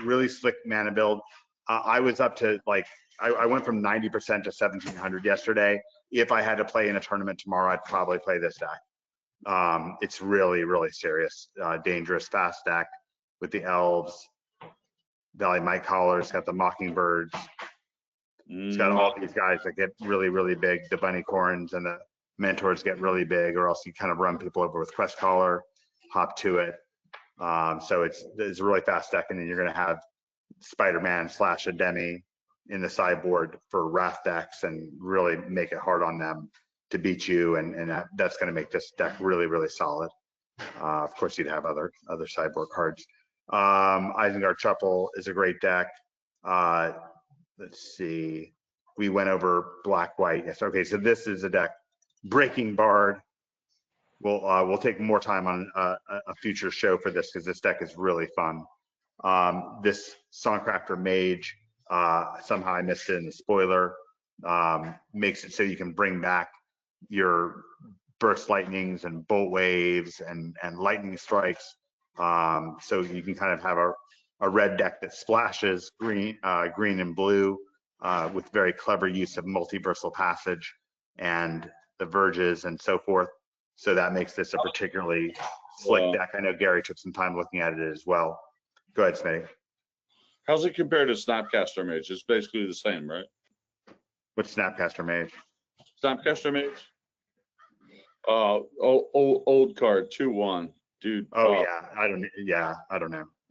Speaker 1: really slick mana build. I was up to like I went from 90% to 1700 yesterday. If I had to play in a tournament tomorrow, I'd probably play this deck. It's really serious, dangerous, fast deck with the elves. Valley Might Callers, got the Mockingbirds. It's got all these guys that get really big. The Bunny Corns and the Mentors get really big, or else you kind of run people over with Quest Caller, hop to it. So it's a really fast deck, and then you're going to have Spider-Man / Ademi in the sideboard for Wrath decks and really make it hard on them to beat you, and that's going to make this deck really solid. Of course, you'd have other sideboard cards. Isengard Shuffle is a great deck. Let's see. We went over Black White. Yes. Okay. So this is a deck. Breaking Bard. We'll take more time on a future show for this because this deck is really fun. This Songcrafter Mage. Somehow I missed it in the spoiler. Makes it so you can bring back your Burst Lightnings and Bolt Waves and Lightning Strikes. So you can kind of have a red deck that splashes green and blue with very clever use of Multiversal Passage and the Verges and so forth. So that makes this a particularly slick deck. I know Gary took some time looking at it as well. Go ahead, Smitty.
Speaker 4: How's it compared to Snapcaster Mage? It's basically the same, right?
Speaker 1: What's Snapcaster Mage?
Speaker 4: Snapcaster Mage? Old card, 2/1. Dude.
Speaker 1: Oh I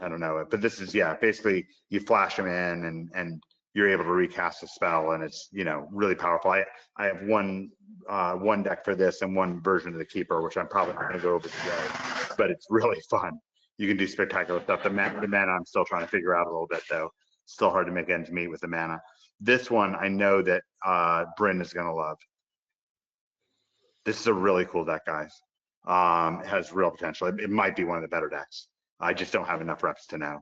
Speaker 1: don't know it, but this is basically you flash them in and you're able to recast a spell, and it's really powerful. I have one deck for this and one version of the Keeper, which I'm probably not going to go over today, but it's really fun. You can do spectacular stuff. The mana I'm still trying to figure out a little bit though. Still hard to make ends meet with the mana. This one I know that Bryn is going to love. This is a really cool deck, guys. It has real potential. It might be one of the better decks. I just don't have enough reps to know.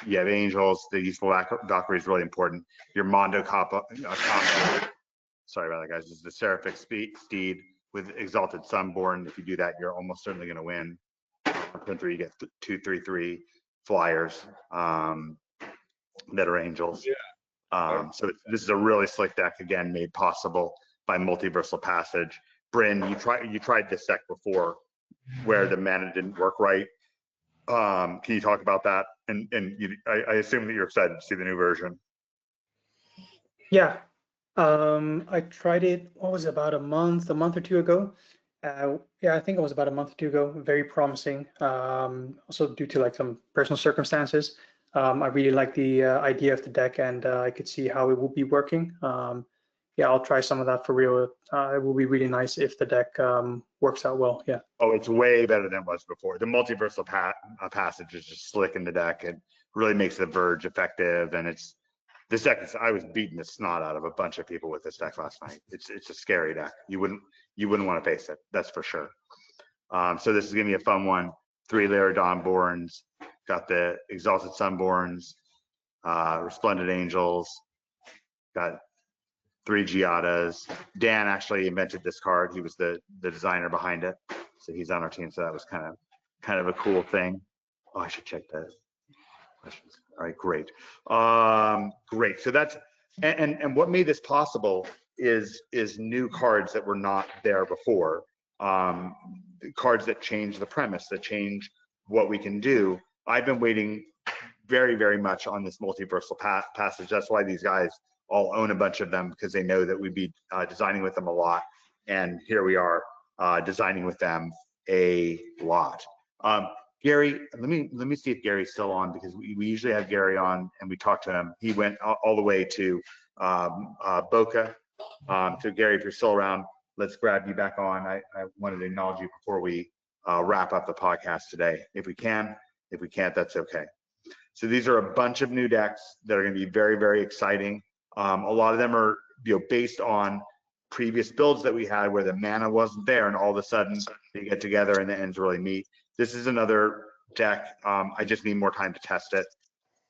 Speaker 1: You have Angels. The useful Valkyrie is really important. Your Mondo combo. Sorry about that, guys. This is the Seraphic Steed with Exalted Sunborn. If you do that, you're almost certainly going to win. Turn 3, you get 2/3/3 flyers that are Angels.
Speaker 4: Yeah.
Speaker 1: So this is a really slick deck, again, made possible by Multiversal Passage. Bryn, you tried this deck before where the mana didn't work right. Can you talk about that? And I assume that you're excited to see the new version.
Speaker 5: Yeah, I tried it. What was it, about a month or two ago? Yeah, I think it was about a month or two ago. Very promising. Also due to like some personal circumstances. I really like the idea of the deck, and I could see how it will be working. Yeah, I'll try some of that for real. It will be really nice if the deck works out well. Yeah.
Speaker 1: Oh, it's way better than it was before. The Multiversal Passage is just slick in the deck. It really makes the Verge effective, and this deck is. I was beating the snot out of a bunch of people with this deck last night. It's a scary deck. You wouldn't want to face it. That's for sure. So this is gonna be a fun one. 3-layer Dawnborns. Got the Exalted Sunborns, Resplendent Angels. Got 3 Giadas. Dan actually invented this card. He was the designer behind it. So he's on our team. So that was kind of a cool thing. Oh, I should check the questions. All right, great. Great. So that's and what made this possible is new cards that were not there before. Cards that change the premise, that change what we can do. I've been waiting very much on this Multiversal Passage. That's why these guys all own a bunch of them, because they know that we'd be designing with them a lot, and here we are designing with them a lot. Gary, let me see if Gary's still on, because we usually have Gary on and we talk to him. He went all the way to Boca So Gary, if you're still around, let's grab you back on. I wanted to acknowledge you before we wrap up the podcast today. If we can, if we can't, that's okay. So these are a bunch of new decks that are going to be very, very exciting. A lot of them are, based on previous builds that we had where the mana wasn't there, and all of a sudden they get together and the ends really meet. This is another deck. I just need more time to test it.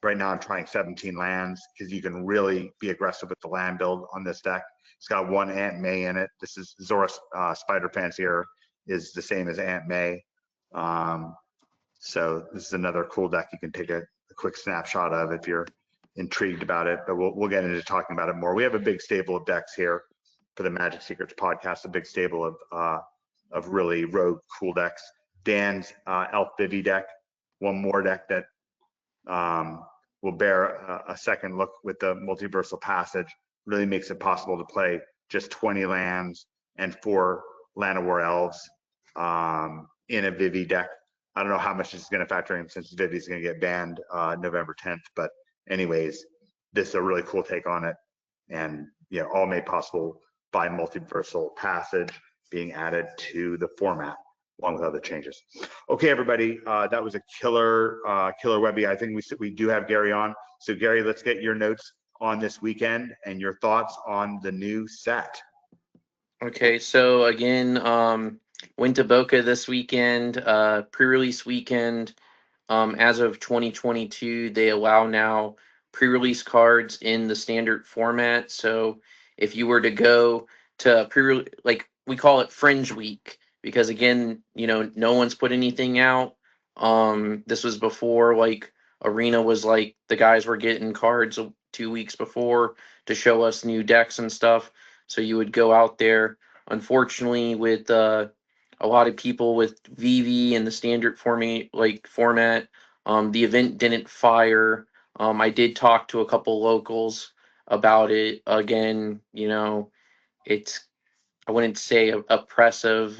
Speaker 1: Right now I'm trying 17 lands because you can really be aggressive with the land build on this deck. It's got one Aunt May in it. This is Zora Spider Fancier is the same as Aunt May. So this is another cool deck you can take a quick snapshot of if you're intrigued about it, but we'll get into talking about it more. We have a big stable of decks here for the Magic Secrets podcast, a big stable of really rogue cool decks. Dan's Elf Vivi deck, one more deck that will bear a second look with the Multiversal Passage, really makes it possible to play just 20 lands and 4 Llanowar Elves in a Vivi deck. I don't know how much this is going to factor in since Vivi is going to get banned November 10th, but anyways, this is a really cool take on it, and all made possible by Multiversal Passage being added to the format along with other changes. Okay, everybody, that was a killer Webby. I think we do have Gary on. So Gary, let's get your notes on this weekend and your thoughts on the new set.
Speaker 6: Okay, so again, went to Boca this weekend, pre-release weekend. As of 2022, they allow now pre-release cards in the standard format. So if you were to go to like we call it Fringe Week, because again, no one's put anything out. This was before like Arena was like the guys were getting cards 2 weeks before to show us new decks and stuff. So you would go out there. Unfortunately, with a lot of people with VV and the standard format, the event didn't fire. I did talk to a couple locals about it. Again, it's, I wouldn't say oppressive,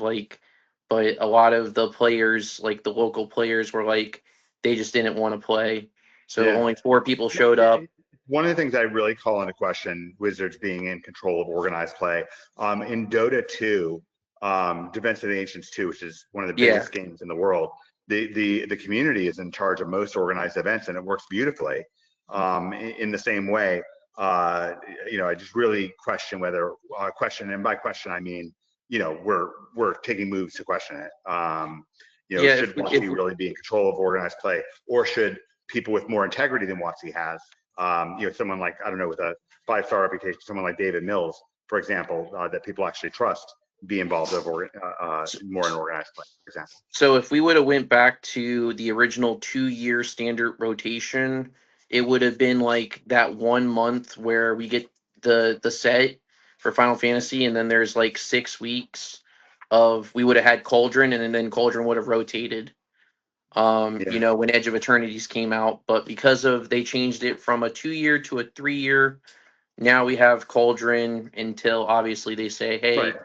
Speaker 6: but a lot of the players, like the local players, were like, they just didn't want to play. So
Speaker 1: Yeah.
Speaker 6: only 4 people showed up.
Speaker 1: One of the things I really call into question Wizards being in control of organized play. In Dota 2, Defense of the Ancients 2, which is one of the biggest games in the world, the community is in charge of most organized events, and it works beautifully. In the same way, I just really question whether and by question I mean, we're taking moves to question it. Should WotC really be in control of organized play, or should people with more integrity than WotC has, someone like, I don't know, with a 5-star reputation, someone like David Mills, for example, that people actually trust, be involved more in organized play, for example.
Speaker 6: So if we would have went back to the original 2-year standard rotation, it would have been like that 1 month where we get the set for Final Fantasy, and then there's like 6 weeks of, we would have had Cauldron, and then Cauldron would have rotated. When Edge of Eternities came out, but because of they changed it from a 2-year to a 3-year, now we have Cauldron until obviously they say, hey,
Speaker 1: right.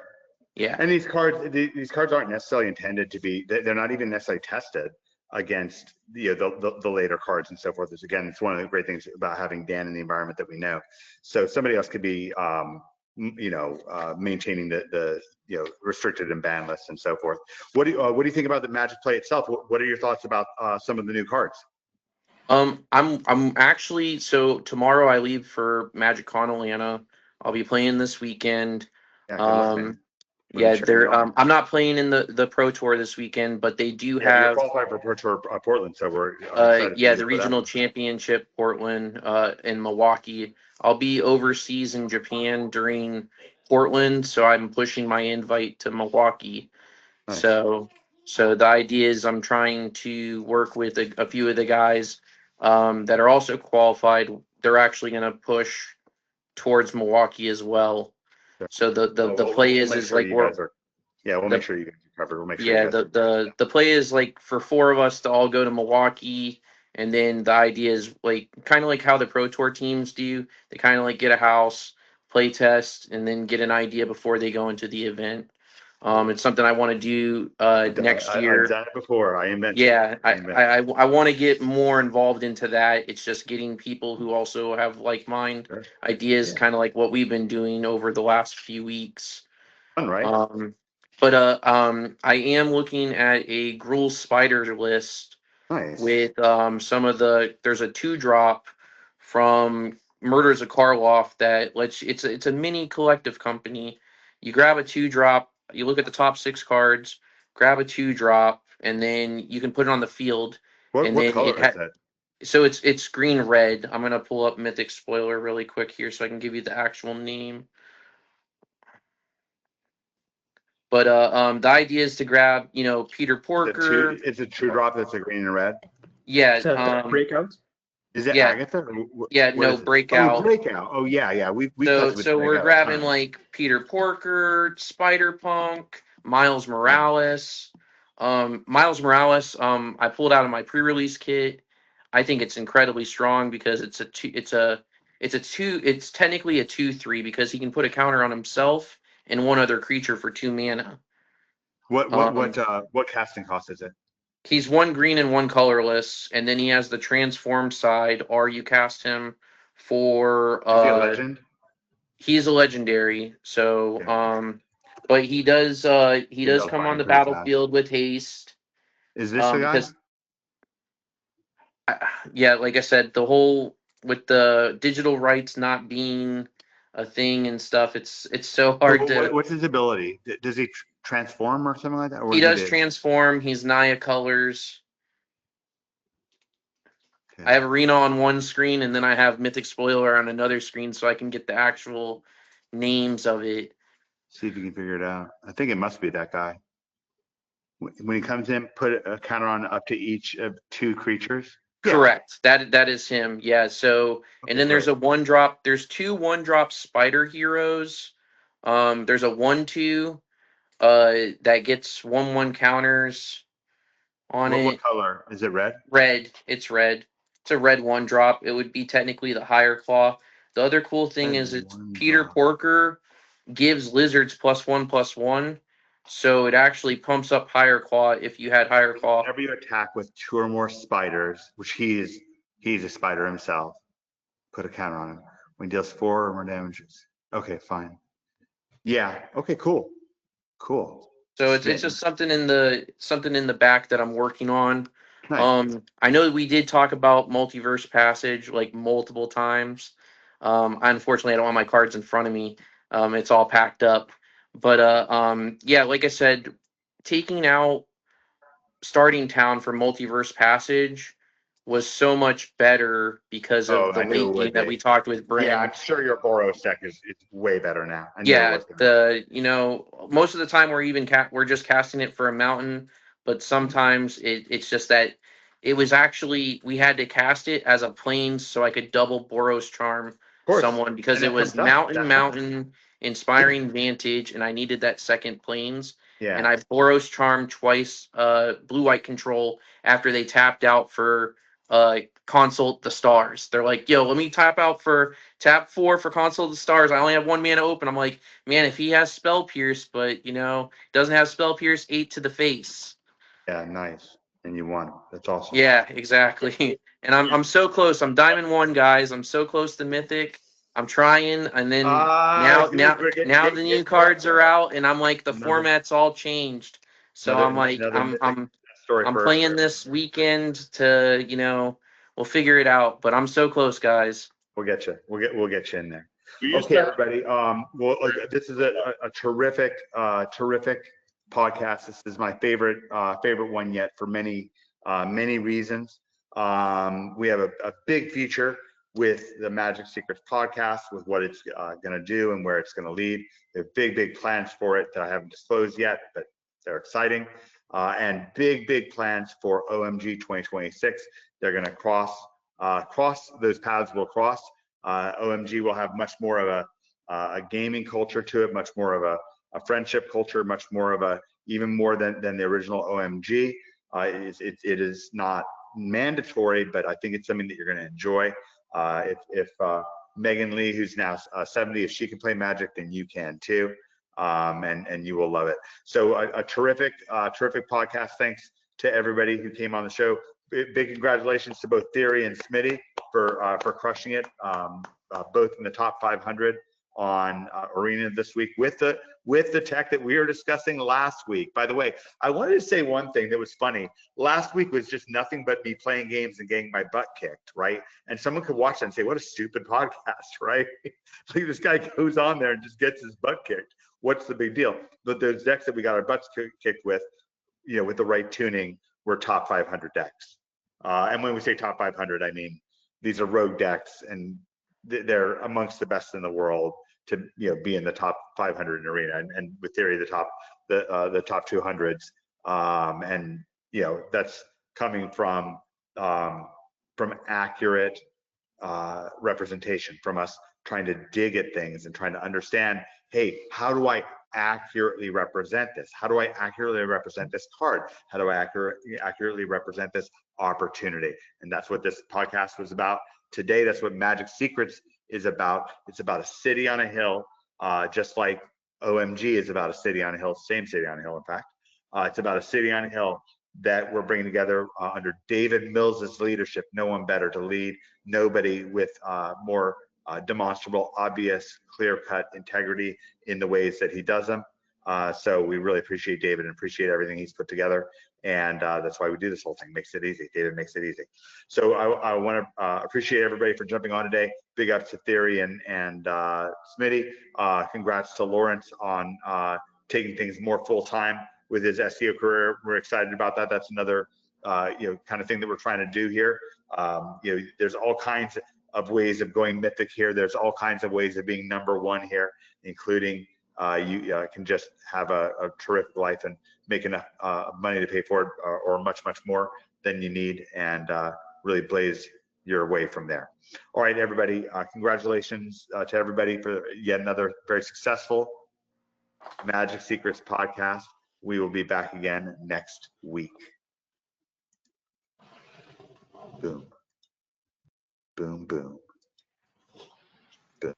Speaker 6: Yeah.
Speaker 1: And these cards aren't necessarily intended to be, they're not even necessarily tested against the later cards and so forth. It's one of the great things about having Dan in the environment that we know. So somebody else could be maintaining the restricted and ban lists and so forth. What do you think about the Magic play itself? What are your thoughts about some of the new cards?
Speaker 6: I'm actually, so tomorrow I leave for Magic Con Atlanta. I'll be playing this weekend. I'm not playing in the Pro Tour this weekend, but they do have
Speaker 1: qualified for Pro Tour Portland, so we're
Speaker 6: the regional championship Portland in Milwaukee. I'll be overseas in Japan during Portland, so I'm pushing my invite to Milwaukee. Nice. So the idea is I'm trying to work with a few of the guys that are also qualified. They're actually going to push towards Milwaukee as well. So the play is like
Speaker 1: we'll make sure you guys are covered. We'll make sure.
Speaker 6: Yeah, the play is like for 4 of us to all go to Milwaukee, and then the idea is like kind of like how the Pro Tour teams do. They kind of like get a house, play test, and then get an idea before they go into the event. It's something I want to do next
Speaker 1: I've
Speaker 6: year.
Speaker 1: done it before. I invented.
Speaker 6: Yeah,
Speaker 1: I invented.
Speaker 6: I want to get more involved into that. It's just getting people who also have like mind
Speaker 1: Sure.
Speaker 6: ideas,
Speaker 1: Yeah.
Speaker 6: kind of like what we've been doing over the last few weeks.
Speaker 1: Fun, right?
Speaker 6: But I am looking at a Gruul spider list
Speaker 1: Nice.
Speaker 6: with some of there's a 2-drop from Murders of Karloff that lets it's a mini collective company. You grab a 2-drop, you look at the top 6 cards, grab a 2-drop, and then you can put it on the field. And
Speaker 1: What
Speaker 6: then
Speaker 1: color is it?
Speaker 6: so it's green red. I'm gonna pull up Mythic Spoiler really quick here so I can give you the actual name. But the idea is to grab, Peter Porker.
Speaker 1: It's a true drop that's a green and red.
Speaker 6: Yeah,
Speaker 5: Is that breakout?
Speaker 1: Is it
Speaker 6: yeah,
Speaker 1: Agatha?
Speaker 6: yeah,
Speaker 1: What
Speaker 6: no,
Speaker 1: is it? Oh,
Speaker 6: breakout.
Speaker 1: breakout. Oh yeah. We
Speaker 6: So
Speaker 1: tested with
Speaker 6: so we're
Speaker 1: breakout a
Speaker 6: grabbing
Speaker 1: ton.
Speaker 6: like Peter Porker, Spider Punk, Miles Morales. Miles Morales, I pulled out of my pre-release kit. I think it's incredibly strong because it's technically a 2/3 because he can put a counter on himself and one other creature for 2 mana.
Speaker 1: What casting cost is it?
Speaker 6: He's 1 green and 1 colorless, and then he has the transform side, or you cast him for
Speaker 1: Is he a legend?
Speaker 6: he's a legendary. So
Speaker 1: Yeah.
Speaker 6: but he does
Speaker 1: They'll
Speaker 6: come
Speaker 1: find
Speaker 6: on
Speaker 1: him
Speaker 6: the
Speaker 1: pretty fast.
Speaker 6: battlefield with haste.
Speaker 1: Is this the guy?
Speaker 6: Because yeah, like I said, the whole with the digital rights not being a thing and stuff, it's so hard to.
Speaker 1: What's his ability? Does he transform or something like that? Or
Speaker 6: He
Speaker 1: is he
Speaker 6: does
Speaker 1: big?
Speaker 6: transform. He's Naya colors. I
Speaker 1: Okay.
Speaker 6: have Arena on one screen, and then I have Mythic Spoiler on another screen, so I can get the actual names of it.
Speaker 1: See if you can figure it out. I think it must be that guy. When he comes in, put a counter on up to each of 2 creatures. Yeah.
Speaker 6: Correct. That is him. Yeah. So and
Speaker 1: Okay,
Speaker 6: then there's
Speaker 1: great.
Speaker 6: a 1-drop. There's 2 1-drop spider heroes. There's a 1/2 that gets 1/1 counters on
Speaker 1: What
Speaker 6: it.
Speaker 1: color? Is it red?
Speaker 6: Red. It's red. It's a red 1-drop. It would be technically the higher claw. The other cool thing
Speaker 1: Red
Speaker 6: is it's
Speaker 1: one
Speaker 6: Peter
Speaker 1: drop.
Speaker 6: Porker gives lizards +1/+1. So it actually pumps up higher claw if you had higher claw.
Speaker 1: Whenever you attack with 2 or more spiders, which he's a spider himself, put a counter on him. When he deals 4 or more damages. Okay, fine. Yeah. Okay, cool. Cool.
Speaker 6: So it's just something in the back that I'm working on.
Speaker 1: Nice.
Speaker 6: I know that we did talk about Multiverse Passage like multiple times. Unfortunately, I don't have my cards in front of me. It's all packed up. But yeah, like I said, taking out Starting Town for Multiverse Passage was so much better because
Speaker 1: Oh,
Speaker 6: of the
Speaker 1: I knew
Speaker 6: late
Speaker 1: it
Speaker 6: game
Speaker 1: would
Speaker 6: that
Speaker 1: be.
Speaker 6: we talked with
Speaker 1: Yeah,
Speaker 6: Bryn.
Speaker 1: I'm sure your Boros deck is way better now. I knew it
Speaker 6: Yeah,
Speaker 1: was gonna
Speaker 6: most of the time we're just casting it for a mountain, but sometimes it's just that it was actually we had to cast it as a plains so I could double Boros charm
Speaker 1: Of course.
Speaker 6: someone because
Speaker 1: And
Speaker 6: it
Speaker 1: it
Speaker 6: was
Speaker 1: comes up.
Speaker 6: mountain,
Speaker 1: That's right.
Speaker 6: mountain, inspiring vantage, and I needed that second plains. And
Speaker 1: Yeah.
Speaker 6: I Boros charmed twice, blue white control after they tapped out for consult the stars. They're like, yo, let me tap 4 for console of the stars. I only have 1 mana open. I'm like, man, if he has spell pierce, but doesn't have spell pierce, 8 to the face.
Speaker 1: Yeah, nice. And you won. That's awesome.
Speaker 6: Yeah, exactly. And I'm so close. I'm Diamond 1, guys. I'm so close to Mythic. I'm trying, and then
Speaker 1: I see we're
Speaker 6: now the new cards are out, and I'm like the
Speaker 1: Another
Speaker 6: format's all changed. So I'm like
Speaker 1: another mythic story
Speaker 6: I'm
Speaker 1: first.
Speaker 6: playing this weekend to we'll figure it out. But I'm so close, guys.
Speaker 1: We'll get you. We'll get you in there.
Speaker 4: We used
Speaker 1: Okay,
Speaker 4: to
Speaker 1: everybody. Well, this is a terrific podcast. This is my favorite one yet for many reasons. We have a big future with the Magic Secrets podcast, with what it's going to do and where it's going to lead. We have big plans for it that I haven't disclosed yet, but they're exciting. And big plans for OMG 2026. They're going to cross those paths will cross. OMG will have much more of a gaming culture to it, much more of a friendship culture, much more of even more than the original OMG. It is not mandatory, but I think it's something that you're going to enjoy. If Megan Lee, who's now 70, if she can play Magic, then you can too. and you will love it. So a terrific podcast. Thanks to everybody who came on the show. Big congratulations to both Theory and Smitty for crushing it, both in the top 500 on Arena this week with the tech that we were discussing last week. By the way, I wanted to say one thing that was funny. Last week was just nothing but me playing games and getting my butt kicked, right? And someone could watch that and say, what a stupid podcast, right? Like, this guy goes on there and just gets his butt kicked. What's the big deal? But those decks that we got our butts kicked with, with the right tuning, were top 500 decks. And when we say top 500, I mean these are rogue decks, and they're amongst the best in the world to be in the top 500 in Arena, and with Theory the top 200s, and that's coming from accurate representation, from us trying to dig at things and trying to understand, hey, how do I accurately represent this? How do I accurately represent this card? How do I accurately represent this opportunity? And that's what this podcast was about today. That's what Magic Secrets is about. It's about a city on a hill, just like OMG is about a city on a hill, same city on a hill, in fact. It's about a city on a hill that we're bringing together under David Mills's leadership. No one better to lead, nobody with more demonstrable, obvious, clear-cut integrity in the ways that he does them. So we really appreciate David and appreciate everything he's put together. And that's why we do this whole thing. Makes it easy. David makes it easy. So I want to appreciate everybody for jumping on today. Big ups to Theory and Smitty. Congrats to Lawrence on taking things more full-time with his SEO career. We're excited about that. That's another kind of thing that we're trying to do here. There's all kinds of ways of going mythic here. There's all kinds of ways of being #1 here, including you can just have a terrific life and make enough money to pay for it, or much more than you need, and really blaze your way from there. All right, everybody, congratulations to everybody for yet another very successful Magic Secrets podcast. We will be back again next week. Boom. Boom, boom. Boom.